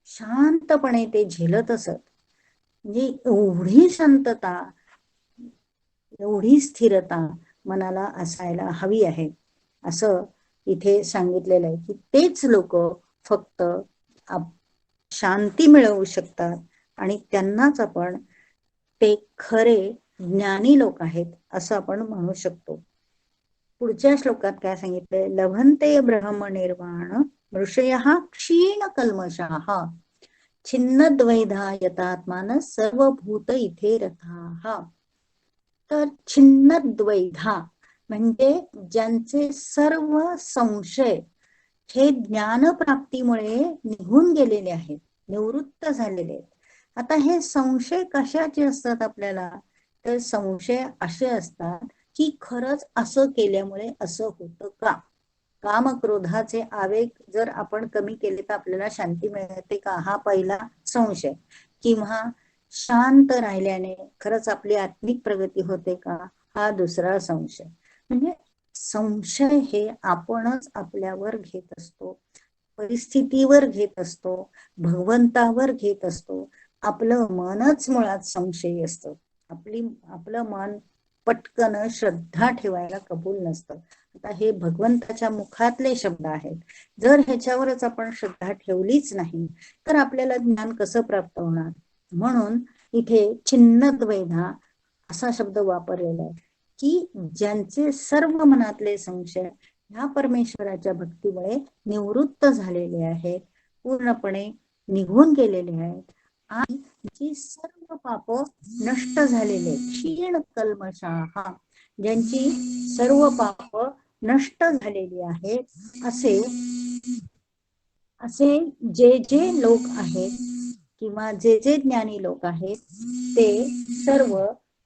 शांतपणे ते झेलत असत. म्हणजे एवढी शांतता, एवढी स्थिरता मनाला असायला हवी आहे, असं इथे सांगितलेलं आहे की तेच लोक फक्त शांती मिळवू शकतात आणि त्यांनाच आपण ते खरे ज्ञानी लोक आहेत असं आपण म्हणू शकतो. पुढच्या श्लोकात काय सांगितलंय, लभन्ते ब्रह्मनिर्वाण ऋषयः क्षीण कल्मषाः छिन्नद्वैधा यतात्मान सर्वभूत इथे रथाः. तर छिन्नद्वैधा म्हणजे ज्यांचे सर्व संशय हे ज्ञानप्राप्तीमुळे निघून गेलेले आहेत, निवृत्त झालेले आहेत. आता हे संशय कशाचे असतात आपल्याला, तर संशय असे असतात की खरंच असं केल्यामुळे असं होतं का. कामक्रोधाचे आवेग जर आपण कमी केले तर आपल्याला शांती मिळते का, हा पहिला संशय. किंवा शांत राहिल्याने खरंच आपली आत्मिक प्रगती होते का, हा दुसरा संशय. म्हणजे संशय हे आपणच आपल्यावर घेत असतो, परिस्थितीवर घेत असतो, भगवंतावर घेत असतो. आपलं मनच मुळात संशयी असतं. आपलं मन पटकन श्रद्धा ठेवायला कबूल नसतं. आता हे भगवंताच्या मुखातले शब्द आहेत. जर ह्याच्यावरच आपण श्रद्धा ठेवलीच नाही तर आपल्याला ज्ञान कसं प्राप्त होणार. म्हणून इथे छिन्नद्वैधा असा शब्द वापरलेला आहे की ज्यांचे सर्व मनातले संशय ह्या परमेश्वराच्या भक्तीमुळे निवृत्त झालेले आहेत, पूर्णपणे निघून गेलेले आहेत आणि जी सर्व पाप नष्ट झालेले, क्षीण कल्मषाः, ज्यांची सर्व पाप नष्ट झालेली आहेत, असे असे जे जे लोक आहेत किंवा जे जे ज्ञानी लोक आहेत ते सर्व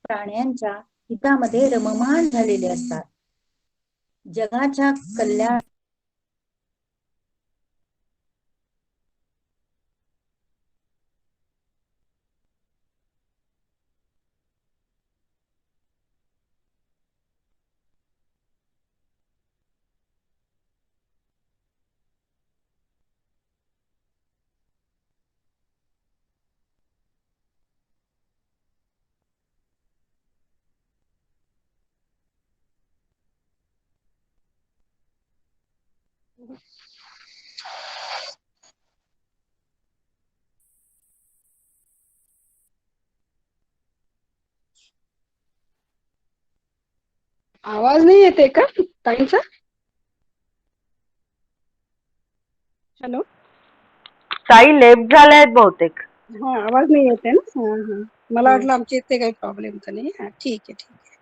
प्राण्यांच्या हितामध्ये रममाण झालेले असतात. जगाच्या कल्याण आवाज नाही येते का ताईंचा? हॅलो, ताई लेफ्ट झाल्यात बहुतेक. हा आवाज नाही येते ना. हा हा, मला हम्म. वाटलं आमच्या इथे काही प्रॉब्लेम तर नाही. हा ठीक आहे ठीक आहे.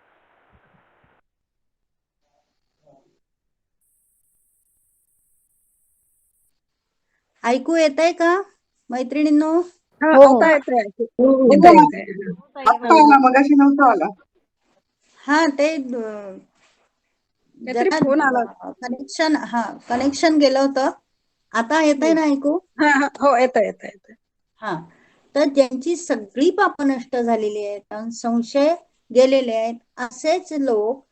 ऐकू येतंय का मैत्रिणींनो? हा हो हो आता येतंय ऐकू. हो येतंय मॅम, येतंय. आत्ता आला, मगाशी नव्हता आला. हा ते काहीतरी जरा फोन आला. कनेक्शन गेलं होतं. आता येतंय ना ऐकू? हा हा, हो येतंय येतंय येतंय. हा, तर ज्यांची सगळी पाप नष्ट झालेली आहेत, संशय गेलेले आहेत, असेच लोक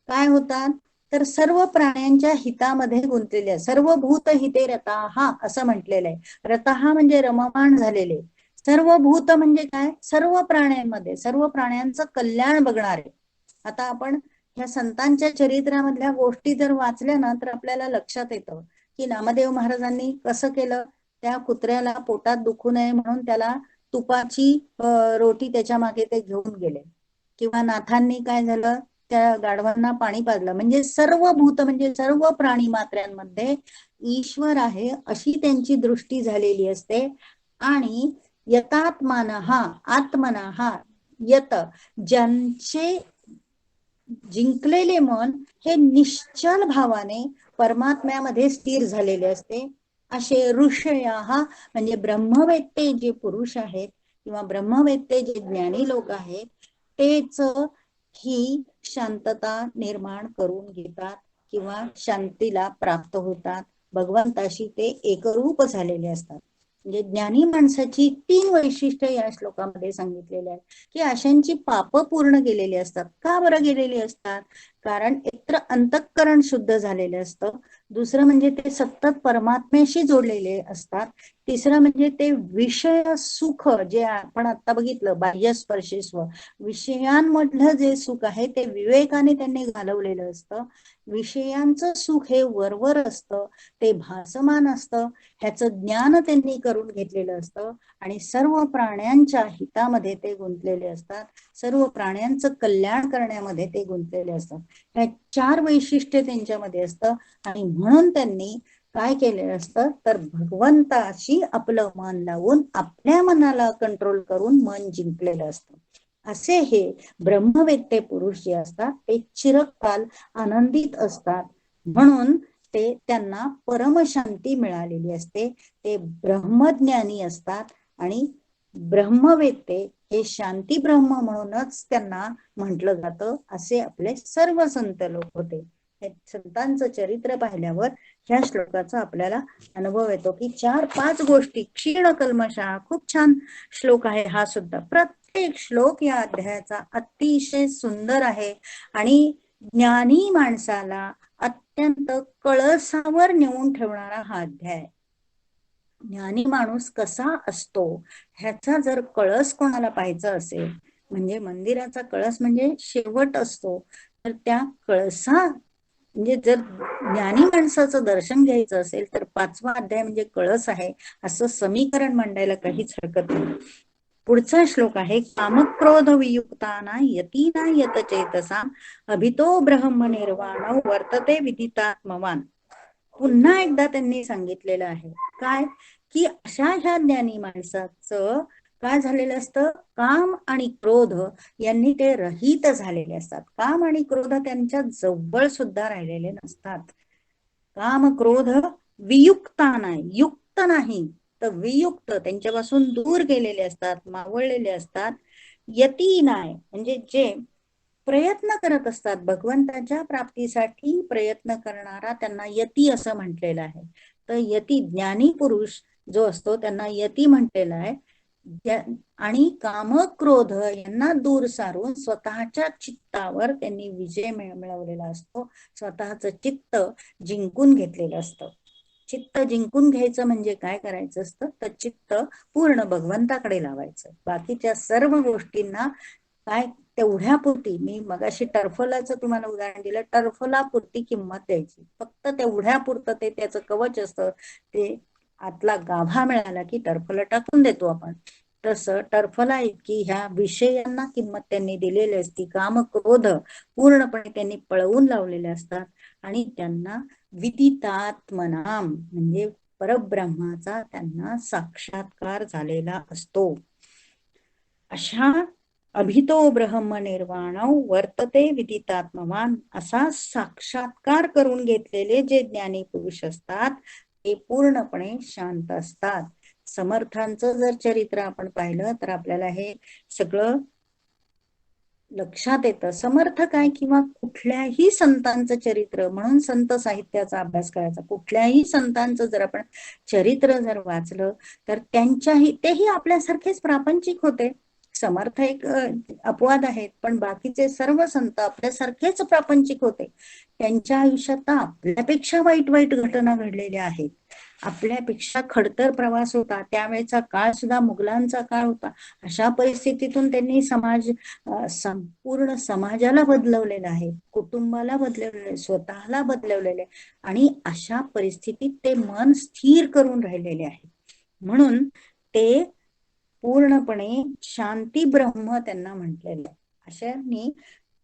काय होतात, तर सर्व प्राण्यांच्या हितामध्ये गुंतलेले आहे. सर्व भूत हिते रताहा असं म्हटलेलं आहे. रताहा म्हणजे रममाण झालेले. सर्व भूत म्हणजे काय? सर्व प्राण्यांमध्ये, सर्व प्राण्यांचं कल्याण बघणारे. आता आपण ह्या संतांच्या चरित्रामधल्या गोष्टी जर वाचल्या ना तर आपल्याला लक्षात येतं की नामदेव महाराजांनी कसं केलं. त्या कुत्र्याला पोटात दुखू नये म्हणून त्याला तुपाची रोटी त्याच्या मागे ते घेऊन गेले. किंवा नाथांनी काय झालं, त्या गाढवांना पाणी पाजलं. म्हणजे सर्व भूत म्हणजे सर्व प्राणी मात्र्यांमध्ये ईश्वर आहे अशी त्यांची दृष्टी झालेली असते. आणि यतात्मानहा, आत्मनहा, यत ज्यांचे जिंकलेले मन हे निश्चल भावाने परमात्म्यामध्ये स्थिर झालेले असते. असे ऋषया म्हणजे ब्रह्मवेत्ते जे पुरुष आहेत किंवा ब्रह्मवेत्ते जे ज्ञानी लोक आहेत तेच ही शांतता निर्माण करून घेतात किंवा शांतीला प्राप्त होतात. भगवंताशी ते एकरूप झालेले असतात. म्हणजे ज्ञानी माणसाची 3 वैशिष्ट्ये या श्लोकामध्ये सांगितलेली आहेत की अशांची पाप पूर्ण गेलेली असतात. का बरं गेलेली असतात? कारण एकतर अंतःकरण शुद्ध झालेले असतं, दुसरं म्हणजे ते सतत परमात्म्याशी जोडलेले असतात, तिसरं म्हणजे ते विषय सुख जे आपण आता बघितलं बाह्य स्पर्शेस्व, विषयांमधलं जे सुख आहे ते विवेकाने त्यांनी घालवलेलं असतं. विषयांचं सुख हे वरवर असतं, ते भासमान असतं, ह्याचं ज्ञान त्यांनी करून घेतलेलं असतं आणि सर्व प्राण्यांच्या हितामध्ये ते गुंतलेले असतात. सर्व प्राण्यांचं कल्याण करण्यामध्ये ते गुंतलेले असतात. ह्या 4 वैशिष्ट्ये त्यांच्यामध्ये असतं आणि म्हणून त्यांनी काय केलेलं असतं तर भगवंताशी आपलं मन लावून आपल्या मनाला कंट्रोल करून मन जिंकलेलं असतं. असे हे ब्रह्मवेत्ते पुरुष जे असतात ते चिरकाल आनंदित असतात. म्हणून ते त्यांना परमशांती मिळालेली असते. ते ब्रह्मज्ञानी असतात आणि ब्रह्मवेत्ते हे शांती ब्रह्म म्हणूनच त्यांना म्हटलं जातं. असे आपले सर्व संत लोक होते. संतांचं चरित्र पाहिल्यावर ह्या श्लोकाचा आपल्याला अनुभव येतो की 4-5 गोष्टी क्षीण कल्मषा. खूप छान श्लोक आहे हा सुद्धा. प्रत्येक श्लोक या अध्यायाचा अतिशय सुंदर आहे आणि ज्ञानी माणसाला अत्यंत कळसावर नेऊन ठेवणारा हा अध्याय. ज्ञानी माणूस कसा असतो ह्याचा जर कळस कोणाला पाहायचा असेल, म्हणजे मंदिराचा कळस म्हणजे शेवट असतो, तर त्या कळसा म्हणजे जर ज्ञानी माणसाचं दर्शन घ्यायचं असेल तर 5वा अध्याय म्हणजे कळस आहे असं समीकरण मांडायला काहीच हरकत नाही. पुढचा श्लोक आहे कामक्रोध वियुक्ताना यतीना यत चेतसा अभितो ब्रह्म निर्वाण वर्तते विदितात्मवान. पुन्हा एकदा त्यांनी सांगितलेलं आहे काय की अशा ह्या ज्ञानी माणसाचं काय झालेलं असतं, काम आणि क्रोध यांनी ते रहित झालेले असतात. काम आणि क्रोध त्यांच्या जवळ सुद्धा राहिलेले नसतात. काम क्रोध वियुक्ता नाही, युक्त नाही तर वियुक्त, त्यांच्यापासून दूर गेलेले असतात, मावळलेले असतात. यती नाही म्हणजे जे प्रयत्न करत असतात भगवंताच्या प्राप्तीसाठी प्रयत्न करणारा त्यांना यती असं म्हटलेलं आहे. तर यती ज्ञानी पुरुष जो असतो त्यांना यती म्हटलेलं आहे. आणि काम क्रोध यांना दूर सारून स्वतःच्या चित्तावर त्यांनी विजय मिळवलेला असतो. स्वतःचं चित्त जिंकून घेतलेलं असतं. चित्त जिंकून घ्यायचं म्हणजे काय करायचं असतं तर चित्त पूर्ण भगवंताकडे लावायचं. बाकीच्या सर्व गोष्टींना काय तेवढ्यापुरती, मी मगाशी टर्फलाचं तुम्हाला उदाहरण दिलं, टर्फलापुरती किंमत द्यायची. फक्त तेवढ्यापुरतं ते त्याचं कवच असतं. ते आतला गाभा मिळाला की टर्फला टाकून देतो आपण. तसं टर्फला इतकी ह्या विषयांना किंमत त्यांनी दिलेली असती. काम क्रोध पूर्णपणे त्यांनी पळवून लावलेले असतात आणि त्यांना विदितात्मनाम म्हणजे परब्रह्माचा त्यांना साक्षात्कार झालेला असतो. अशा अभितो ब्रह्म निर्वाण वर्तते विदितात्मवान असा साक्षात्कार करून घेतलेले जे ज्ञानी पुरुष असतात ते पूर्णपणे शांत असतात. समर्थांचं जर चरित्र आपण पाहिलं तर आपल्याला हे सगळं लक्षात येतं. समर्थ काय किंवा कुठल्याही संतांचं चरित्र, म्हणून संत साहित्याचा अभ्यास करायचा. कुठल्याही संतांचं जर आपण चरित्र जर वाचलं तर त्यांच्याही, तेही आपल्यासारखेच प्रापंचिक होते. समर्थ एक अपवाद आहेत, पण बाकीचे सर्व संत आपल्यासारखेच प्रापंचिक होते. त्यांच्या आयुष्यात तर आपल्यापेक्षा वाईट वाईट घटना घडलेल्या आहेत. आपल्यापेक्षा खडतर प्रवास होता. त्यावेळेचा काळ सुद्धा मुघलांचा काळ होता. अशा परिस्थितीतून त्यांनी संपूर्ण समाजाला बदलवलेलं आहे, कुटुंबाला बदलवलेलं, स्वतःला बदलवलेले, आणि अशा परिस्थितीत ते मन स्थिर करून राहिलेले आहे. म्हणून ते पूर्णपणे शांती ब्रह्म त्यांना म्हटलेलं आहे. अशाने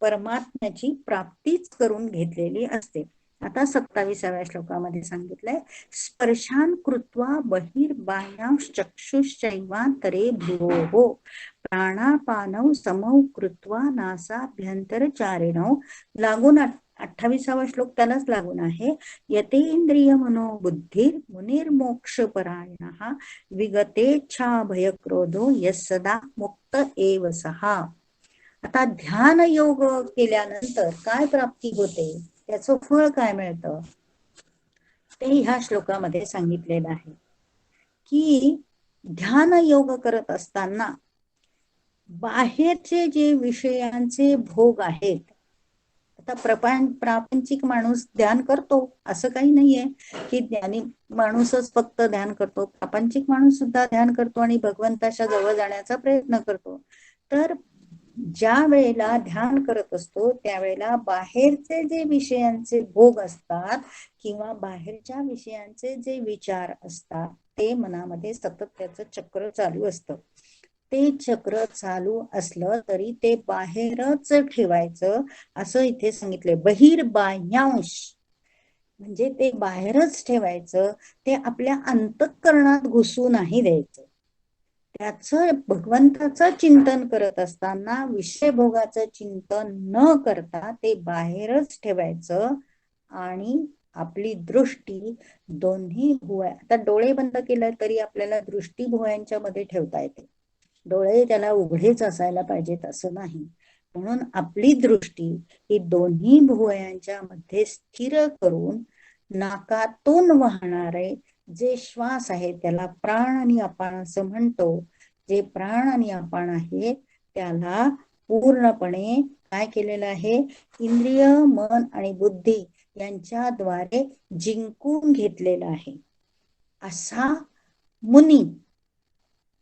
परमात्म्याची प्राप्तीच करून घेतलेली असते. आता 27व्या श्लोकामध्ये सांगितलंय, स्पर्शान कृत्वा बहिर्बाह्यांश चक्षुश्चैवांतरे भ्रुवोः प्राणापानौ समौ कृत्वा नासाभ्यंतरचारिणौ. लागून 28वा श्लोक त्यालाच लागून आहे, यतेंद्रिय मनोबुद्धिर मुनिर्मोक्षपरायणः विगतेच्छा भयक्रोधो यस सदा मुक्त एव सहा. आता ध्यान योग केल्यानंतर काय प्राप्ती होते, त्याचं फळ काय मिळतं, ते ह्या श्लोकामध्ये सांगितलेलं आहे की ध्यान योग करत असताना बाहेरचे जे विषयांचे भोग आहेत, आता प्रापंचिक माणूस ध्यान करतो असं काही नाहीये की ज्ञानी माणूसच फक्त ध्यान करतो. प्रापंचिक माणूस सुद्धा ध्यान करतो आणि भगवंताच्या जवळ जाण्याचा प्रयत्न करतो. तर ज्या वेळेला ध्यान करत असतो त्यावेळेला बाहेरचे जे विषयांचे भोग असतात किंवा बाहेरच्या विषयांचे जे विचार असतात ते मनामध्ये सतत त्याचं चक्र चालू असतं. ते चक्र चालू असलं तरी ते बाहेरच ठेवायचं असं इथे सांगितलंय. बहिर्बाह्यांश म्हणजे ते बाहेरच ठेवायचं, ते आपल्या अंतःकरणात घुसू नाही द्यायचं. त्याचं भगवंताचं चिंतन करत असताना विषय भोगाचं चिंतन न करता ते बाहेरच ठेवायचं आणि आपली दृष्टी दोन्ही भुवया, आता डोळे बंद केले तरी आपल्याला दृष्टी भुवयांच्या मध्ये ठेवता येते. डोळे त्याला उघडेच असायला पाहिजेत असं नाही. म्हणून आपली दृष्टी ही दोन्ही भुवयांच्या मध्ये स्थिर करून नाकातून वाहणारे जे श्वास आहे त्याला प्राण आणि अपान असं म्हणतो. जे प्राण आणि अपान आहे त्याला पूर्णपणे काय केलेलं आहे, इंद्रिय मन आणि बुद्धी यांच्याद्वारे जिंकून घेतलेला आहे. असा मुनी,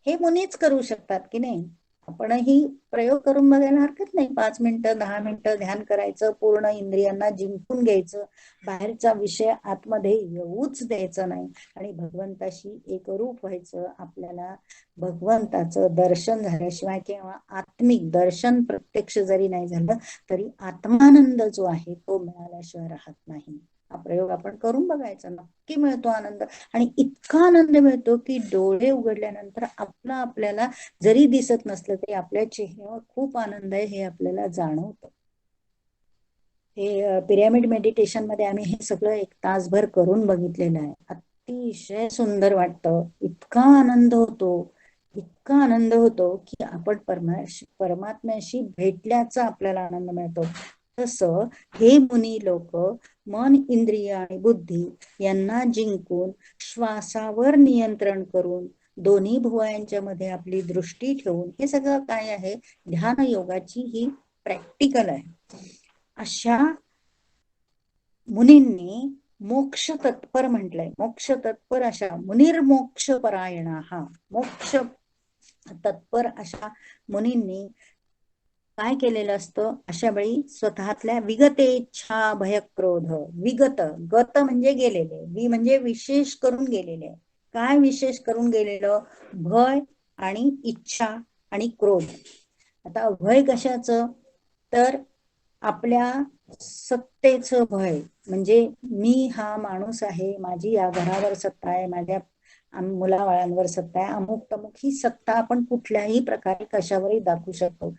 हे मुनीच करू शकतात की नाही. आपणही प्रयोग करून बघायला हरकत नाही. 5 मिनिटं 10 मिनिटं ध्यान करायचं, पूर्ण इंद्रियांना जिंकून घ्यायचं, बाहेरचा विषय आतमध्ये येऊच द्यायचा नाही आणि भगवंताशी एकरूप व्हायचं. आपल्याला भगवंताचं दर्शन झाल्याशिवाय किंवा आत्मिक दर्शन प्रत्यक्ष जरी नाही झालं तरी आत्मानंद जो आहे तो मिळाल्याशिवाय राहत नाही. हा प्रयोग आपण करून बघायचा, नक्की मिळतो आनंद. आणि इतका आनंद मिळतो की डोळे उघडल्यानंतर आपल्याला जरी दिसत नसलं तरी आपल्या चेहऱ्यावर खूप आनंद आहे हे आपल्याला जाणवतं. हे पिरॅमिड मेडिटेशन मध्ये आम्ही हे सगळं 1 तासभर करून बघितलेलं आहे. अतिशय सुंदर वाटतं, इतका आनंद होतो, इतका आनंद होतो की आपण परमात्म्याशी भेटल्याचा आपल्याला आनंद मिळतो. तसं हे मुनी लोक मन इंद्रिय आणि बुद्धी यांना जिंकून श्वासावर नियंत्रण करून दोन्ही भुवयांच्या मध्ये आपली दृष्टी ठेवून, हे सगळं काय आहे, ध्यान योगाची ही प्रॅक्टिकल आहे. अशा मुनींनी मोक्ष तत्पर म्हटलंय. मोक्ष तत्पर अशा मुनिर्मोक्ष परायण, हा मोक्ष तत्पर अशा मुनींनी काय केलेलं असतं, अशा वेळी स्वतःतल्या विगतेच्छा भयक्रोध, विगत, गत म्हणजे गेलेले, वि म्हणजे विशेष करून गेलेले. काय विशेष करून गेलेलं, भय आणि इच्छा आणि क्रोध. आता भय कशाचं, तर आपल्या सत्तेचं भय, म्हणजे मी हा माणूस आहे, माझी या घरावर सत्ता आहे, माझ्या मुलाबाळांवर सत्ता आहे, अमुक तमुक, ही सत्ता आपण कुठल्याही प्रकारे कशावरही दाखवू शकतो.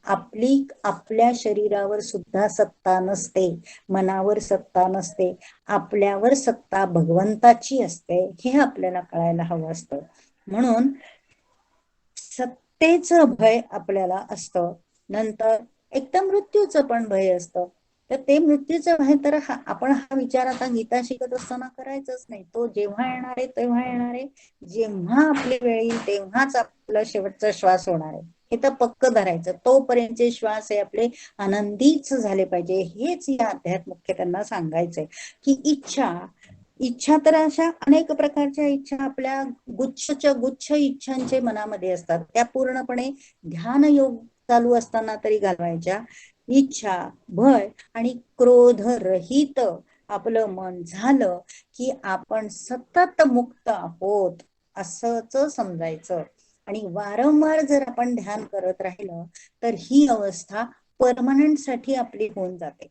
आपल्या शरीरावर सुद्धा सत्ता नसते, मनावर सत्ता नसते, आपल्यावर सत्ता भगवंताची असते, हे आपल्याला कळायला हवं असतं. म्हणून सत्तेचं भय आपल्याला असतं. नंतर एकदम मृत्यूचं पण भय असतं. तर ते मृत्यूचं भय तर आपण हा विचार आता गीता शिकत असताना करायचंच नाही. तो जेव्हा येणार आहे तेव्हा येणार आहे, जेव्हा आपली वेळ येईल तेव्हाच आपला शेवटचा श्वास होणार आहे, हे तर पक्क धरायचं. तोपर्यंतचे श्वास हे आपले आनंदीच झाले पाहिजे. हेच या अध्यायात मुख्य त्यांना सांगायचंय की इच्छा तर अशा अनेक प्रकारच्या इच्छा आपल्या गुच्छ इच्छांचे मनामध्ये असतात. त्या पूर्णपणे ध्यान योग चालू असताना तरी घालवायच्या. इच्छा, भय आणि क्रोध रहित आपलं मन झालं की आपण सतत मुक्त आहोत असंच समजायचं. आणि वारंवार जर आपण ध्यान करत राहिलं तर ही अवस्था परमनंट साठी आपली होऊन जाते.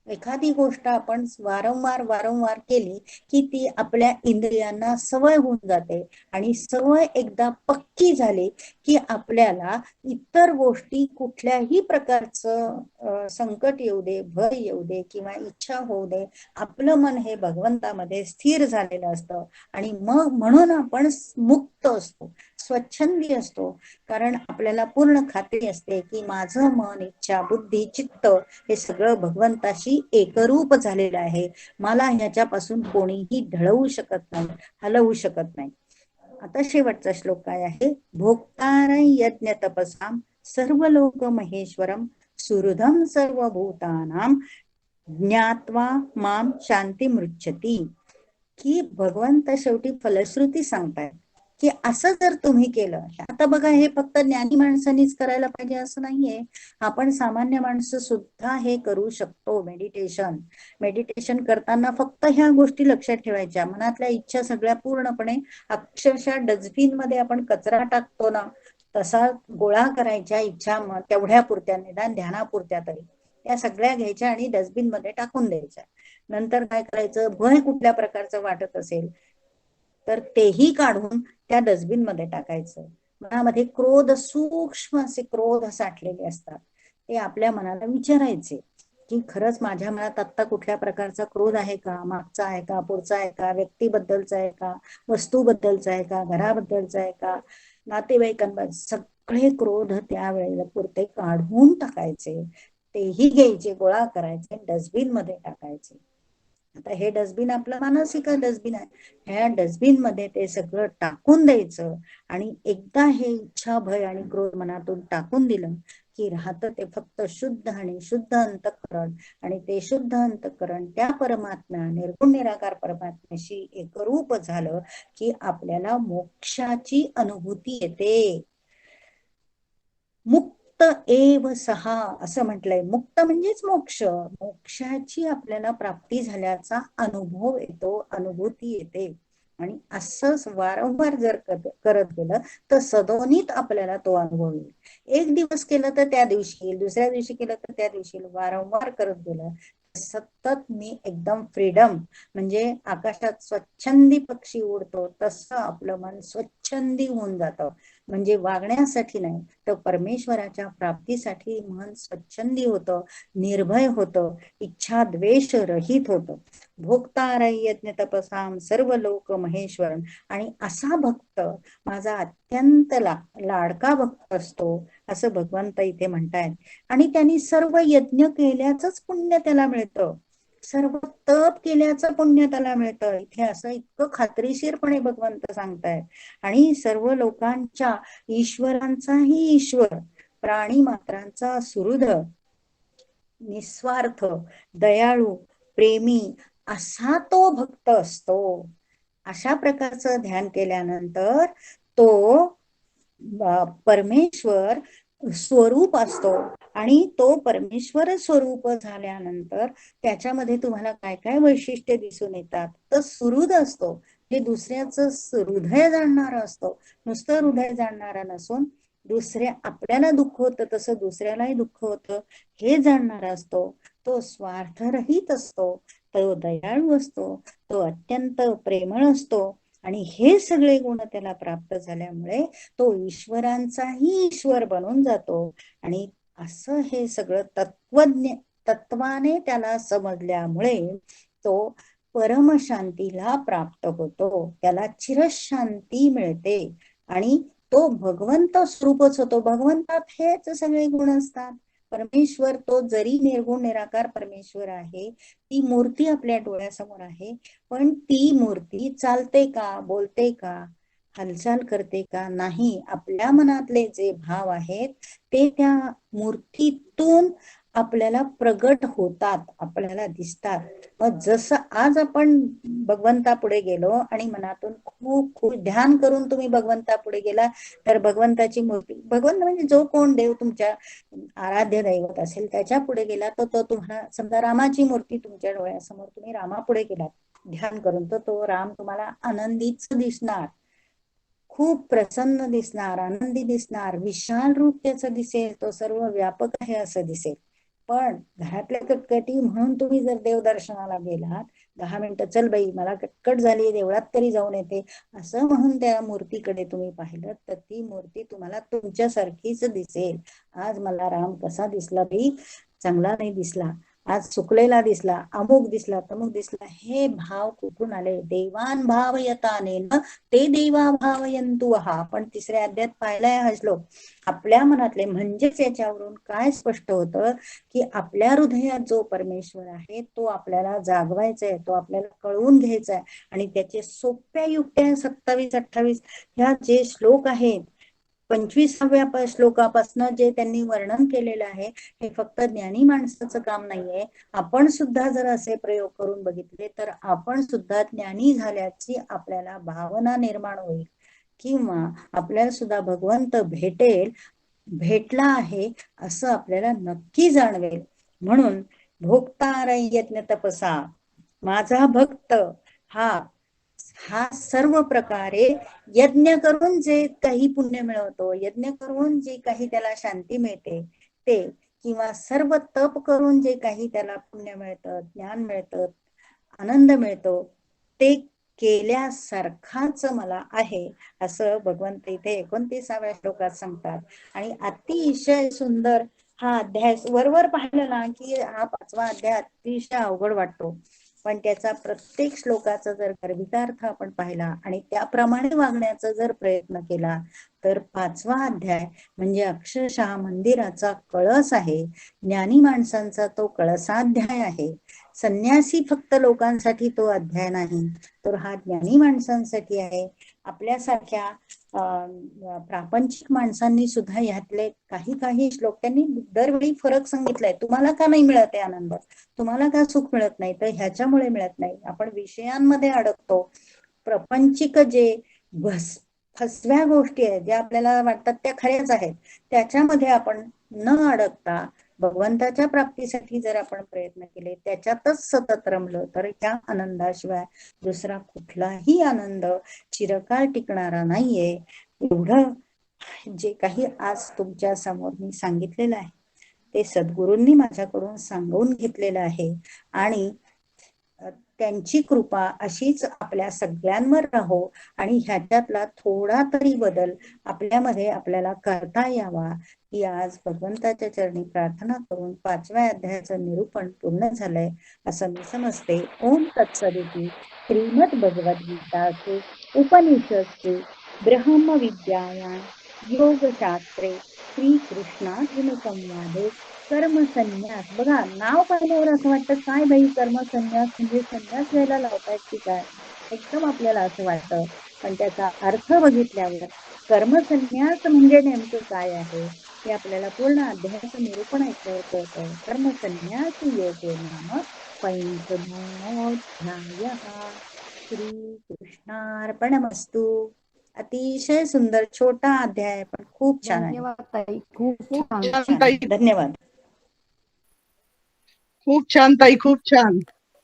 एखादी गोष्ट आपण वारंवार केली की ती आपल्या इंद्रियांना सवय होऊन जाते. आणि सवय एकदा पक्की झाली की आपल्याला इतर गोष्टी कुठल्याही प्रकारचं संकट येऊ दे, भय येऊ दे किंवा इच्छा होऊ दे, आपलं मन हे भगवंतामध्ये स्थिर झालेलं असतं. आणि मग म्हणून आपण मुक्त असतो, स्वच्छंदी असतो. कारण आपल्याला पूर्ण खात्री असते की माझं मन, इच्छा, बुद्धी, चित्त हे सगळं भगवंताशी एकरूप झालेलं आहे. मला ह्याच्यापासून कोणीही ढळवू शकत नाही, हलवू शकत नाही. आता शेवटचा श्लोक काय आहे? भोक्तार यज्ञ तपसाम सर्व लोक महेश्वरम सुहृदम सर्वभूतानां ज्ञात्वा माम शांती मृच्छती. की भगवंत शेवटी फलश्रुती सांगतायत की असं जर तुम्ही केलं. आता बघा, हे फक्त ज्ञानी माणसांनीच करायला पाहिजे असं नाहीये. आपण सामान्य माणसं सुद्धा हे करू शकतो. मेडिटेशन करताना फक्त ह्या गोष्टी लक्षात ठेवायच्या. मनातल्या इच्छा सगळ्या पूर्णपणे अक्षरशः डस्टबिन मध्ये आपण कचरा टाकतो ना, तसा गोळा करायच्या इच्छा तेवढ्या पुरत्या, निदान ध्यानापुरत्या तरी त्या सगळ्या घ्यायच्या आणि डस्टबिन मध्ये टाकून द्यायच्या. नंतर काय करायचं? भय कुठल्या प्रकारचं वाटत असेल तर तेही काढून त्या डस्टबिन मध्ये टाकायचं. मनामध्ये क्रोध, सूक्ष्म असे क्रोध साठलेले असतात, ते आपल्या मनाला विचारायचे की खरंच माझ्या मनात आता कुठल्या प्रकारचा क्रोध आहे का? मागचा आहे का? पुढचा आहे का? व्यक्तीबद्दलचा आहे का? वस्तूबद्दलचा आहे का? घराबद्दलचा आहे का? नातेवाईकांबद्दल? सगळे क्रोध त्यावेळेला पुरते काढून टाकायचे. तेही घ्यायचे, गोळा करायचे, डस्टबिन मध्ये टाकायचे. आता हे डस्टबिन आपलं मानसिक डस्टबिन आहे. ह्या डस्टबिन मध्ये ते सगळं टाकून द्यायचं. आणि एकदा हे इच्छा, भय आणि क्रोध मनातून टाकून दिलं की राहतं ते फक्त शुद्ध आणि शुद्ध अंतःकरण. आणि ते शुद्ध अंतःकरण त्या परमात्म्या, निर्गुण निराकार परमात्म्याशी एकरूप झालं की आपल्याला मोक्षाची अनुभूती येते. मुक्त एव सहा असं म्हटलंय. मुक्त म्हणजेच मोक्ष. मोक्षाची आपल्याला प्राप्ती झाल्याचा अनुभव येतो, अनुभूती येते. आणि असंच वारंवार जर करत गेलं तर सदोनित आपल्याला तो अनुभव येईल. एक दिवस केलं तर त्या दिवशी येईल, दुसऱ्या दिवशी केलं तर त्या दिवशी येईल. वारंवार करत गेलं सतत मी एकदम फ्रीडम, म्हणजे आकाशात स्वच्छंदी पक्षी उडतो तसं आपलं मन स्वच्छंदी होऊन जातं. म्हणजे वागण्यासाठी नाही तर परमेश्वराच्या प्राप्तीसाठी मन स्वच्छंदी होतं, निर्भय होतं, इच्छा द्वेष रहित होतं. भोक्तार यज्ञ तपसाम सर्व लोक महेश्वरम. आणि असा भक्त माझा अत्यंत लाडका भक्त असतो असं भगवंत इथे म्हणतायत. आणि त्यांनी सर्व यज्ञ केल्याचंच पुण्य त्याला मिळतं, सर्व तप केल्याचं पुण्य त्याला मिळतं. इथे असं इतकं खात्रीशीरपणे भगवंत सांगतायत. आणि सर्व लोकांच्या, ईश्वरांचाही ईश्वर, प्राणी मात्रांचा सुहृद, निस्वार्थ, दयाळू, प्रेमी असा तो भक्त असतो. अशा प्रकारचं ध्यान केल्यानंतर तो परमेश्वर स्वरूप असतो. आणि तो परमेश्वर स्वरूप झाल्यानंतर त्याच्यामध्ये तुम्हाला काय काय वैशिष्ट्य दिसून येतात? तर सुहृद असतो, हे दुसऱ्याचं हृदय जाणणारा असतो. नुसतं हृदय जाणणारा नसून दुसऱ्या, आपल्याला दुःख होतं तसं दुसऱ्यालाही दुःख होतं हे जाणणारा असतो. तो स्वार्थरहित असतो, तो दयाळू असतो, तो अत्यंत प्रेमळ असतो. आणि हे सगळे गुण त्याला प्राप्त झाल्यामुळे तो ईश्वरांचाही ईश्वर बनून जातो. आणि असं हे सगळं तत्वाने त्याला समजल्यामुळे तो परमशांतीला प्राप्त होतो, त्याला चिरशांती मिळते. आणि तो भगवंत स्वरूपच होतो. भगवंतात हेच सगळे गुण असतात. परमेश्वर तो जरी निर्गुण निराकार परमेश्वर आहे, ती मूर्ती आपल्या डोळ्यासमोर आहे, पण ती मूर्ती चालते का, बोलते का, हालचाल करते का नाही, आपल्या मनातले जे भाव आहेत ते त्या मूर्तीतून आपल्याला प्रगट होतात, आपल्याला दिसतात. मग जसं आज आपण भगवंतापुढे गेलो आणि मनातून खूप खूप ध्यान करून तुम्ही भगवंतापुढे गेला, तर भगवंताची मूर्ती, भगवंत म्हणजे जो कोण देव तुमच्या आराध्य दैवत असेल त्याच्या पुढे गेला, तर तो तुम्हाला, समजा रामाची मूर्ती तुमच्या डोळ्यासमोर, तुम्ही रामापुढे गेलात ध्यान करून, तर तो राम तुम्हाला आनंदीच दिसणार, खूप प्रसन्न दिसणार, आनंदी दिसणार, विशाल रूप त्याचं दिसेल, तो सर्व व्यापक आहे असं दिसेल. पण घरातल्या कटकटी म्हणून तुम्ही जर देवदर्शनाला गेलात, 10 मिनिटं चल बाई मला कटकट झाली, देवळात तरी जाऊन येते असं म्हणून त्या मूर्तीकडे तुम्ही पाहिलं, तर ती मूर्ती तुम्हाला तुमच्यासारखीच दिसेल. आज मला राम कसा दिसला बाई, चांगला नाही दिसला, आज चुकलेला दिसला, अमुक दिसला, तमुक दिसला. हे भाव कुठून आले? देवान भाव यताने ते देवा भावयंतु हा. आपण 3ऱ्या अध्यायात पाहिलाय हा श्लोक. आपल्या मनातले, म्हणजेच याच्यावरून काय स्पष्ट होतं की आपल्या हृदयात जो परमेश्वर आहे तो आपल्याला जागवायचा आहे, तो आपल्याला कळवून घ्यायचा आहे. आणि त्याचे सोप्या युक्त्या 27-28 ह्या जे श्लोक आहेत, 25व्या श्लोकापासून जे त्यांनी वर्णन केलेलं आहे, हे फक्त ज्ञानी माणसाचं काम नाहीये. आपण सुद्धा जर असे प्रयोग करून बघितले तर आपण सुद्धा ज्ञानी झाल्याची आपल्याला भावना निर्माण होईल, किंवा आपल्याला सुद्धा भगवंत भेटला आहे असं आपल्याला नक्की जाणवेल. म्हणून भोक्तार यज्ञ तपसा, माझा भक्त हा हा सर्व प्रकारे यज्ञ करून जे काही पुण्य मिळवतो, यज्ञ करून जे काही त्याला शांती मिळते ते, किंवा सर्व तप करून जे काही त्याला पुण्य मिळतं, ज्ञान मिळतं, आनंद मिळतो, ते केल्यासारखाच मला आहे असं भगवंत इथे 29व्या श्लोकात सांगतात. आणि अतिशय सुंदर हा अध्याय, वरवर पाहिलं ना की हा 5वा अध्याय अतिशय अवघड वाटतो, पण त्याचा प्रत्येक श्लोकाचा जर गर्भितार्थ आपण पाहिला आणि त्याप्रमाणे वागण्याचा जर प्रयत्न केला, तर 5वा अध्याय म्हणजे अक्षरशः मंदिराचा कळस आहे. ज्ञानी माणसांचा तो कळसाध्याय आहे. संन्यासी फक्त लोकांसाठी तो अध्याय नाही, तर हा ज्ञानी माणसांसाठी आहे. आपल्यासारख्या प्रापंचिक माणसांनी सुद्धा ह्यातले काही काही श्लोक त्यांनी दरवेळी फरक सांगितलाय. तुम्हाला का नाही मिळत आहे आनंद, तुम्हाला का सुख मिळत नाही, तर ह्याच्यामुळे मिळत नाही, आपण विषयांमध्ये अडकतो. प्रपंचिक जे फसव्या गोष्टी आहेत, ज्या आपल्याला वाटतात त्या खऱ्याच आहेत, त्याच्यामध्ये आपण न अडकता भगवंताच्या प्राप्तीसाठी जर आपण प्रयत्न केले, त्याच्यातच सतत रमलो, तर ह्या आनंदाशिवाय दुसरा कुठलाही आनंद चिरकाळ टिकणारा नाहीये. एवढं जे काही आज तुमच्या समोर मी सांगितलेलं आहे ते सद्गुरूंनी माझ्याकडून सांगून घेतलेलं आहे. आणि त्यांची कृपा अशीच आपल्या सगळ्यांवर राहो आणि ह्याच्यातला थोडा तरी बदल आपल्यामध्ये आपल्याला करता यावा, ही आज भगवंताच्या चरणी प्रार्थना करून 5व्या अध्यायाचं निरूपण पूर्ण झालंय असं मी समजते. ओम तत्सदिती. श्रीमद भगवद्गीताचे उपनिषदचे ब्रह्मविद्यायां योगशास्त्रे श्रीकृष्णार्जुन संवादे कर्म संन्यास. बघा, नाव पाहिल्यावर असं वाटतं काय बाई कर्म संन्यास म्हणजे संन्यास घ्यायला लावतायत की काय, एकदम आपल्याला असं वाटतं. पण त्याचा अर्थ बघितल्यावर कर्म संन्यास म्हणजे नेमकं काय आहे हे आपल्याला पूर्ण अध्यायाचं निरूपण ऐकल्यावर कळतं. कर्म संन्यास योगे नाम पंचमोऽध्यायः. श्रीकृष्णार्पणमस्तु. अतिशय सुंदर छोटा अध्याय पण खूप छान आहे. धन्यवाद ताई, खूप छान. छान ताई, धन्यवाद. खूप छान ताई, खूप छान.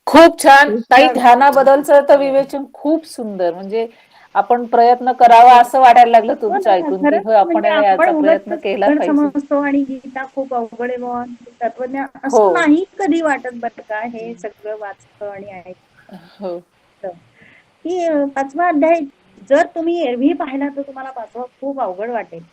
खूप छान ताई. छान. ध्यानाबद्दलचं तर विवेचन खूप सुंदर, म्हणजे आपण प्रयत्न करावा असं वाटायला लागलं तुमचं ऐकून की हो आपण म्हणजे आपण याचा प्रयत्न उगाच केला अवघड पाहिजे. समजतो आणि गीता खूप अवघड आहे बुवा, तत्वज्ञान हो असं नाही कधी वाटत बरं का. हे सगळं वाचतं आणि ऐकतं हो की 5वा अध्याय जर तुम्ही एरवी पाहिला तर तुम्हाला 5वा खूप अवघड वाटेल.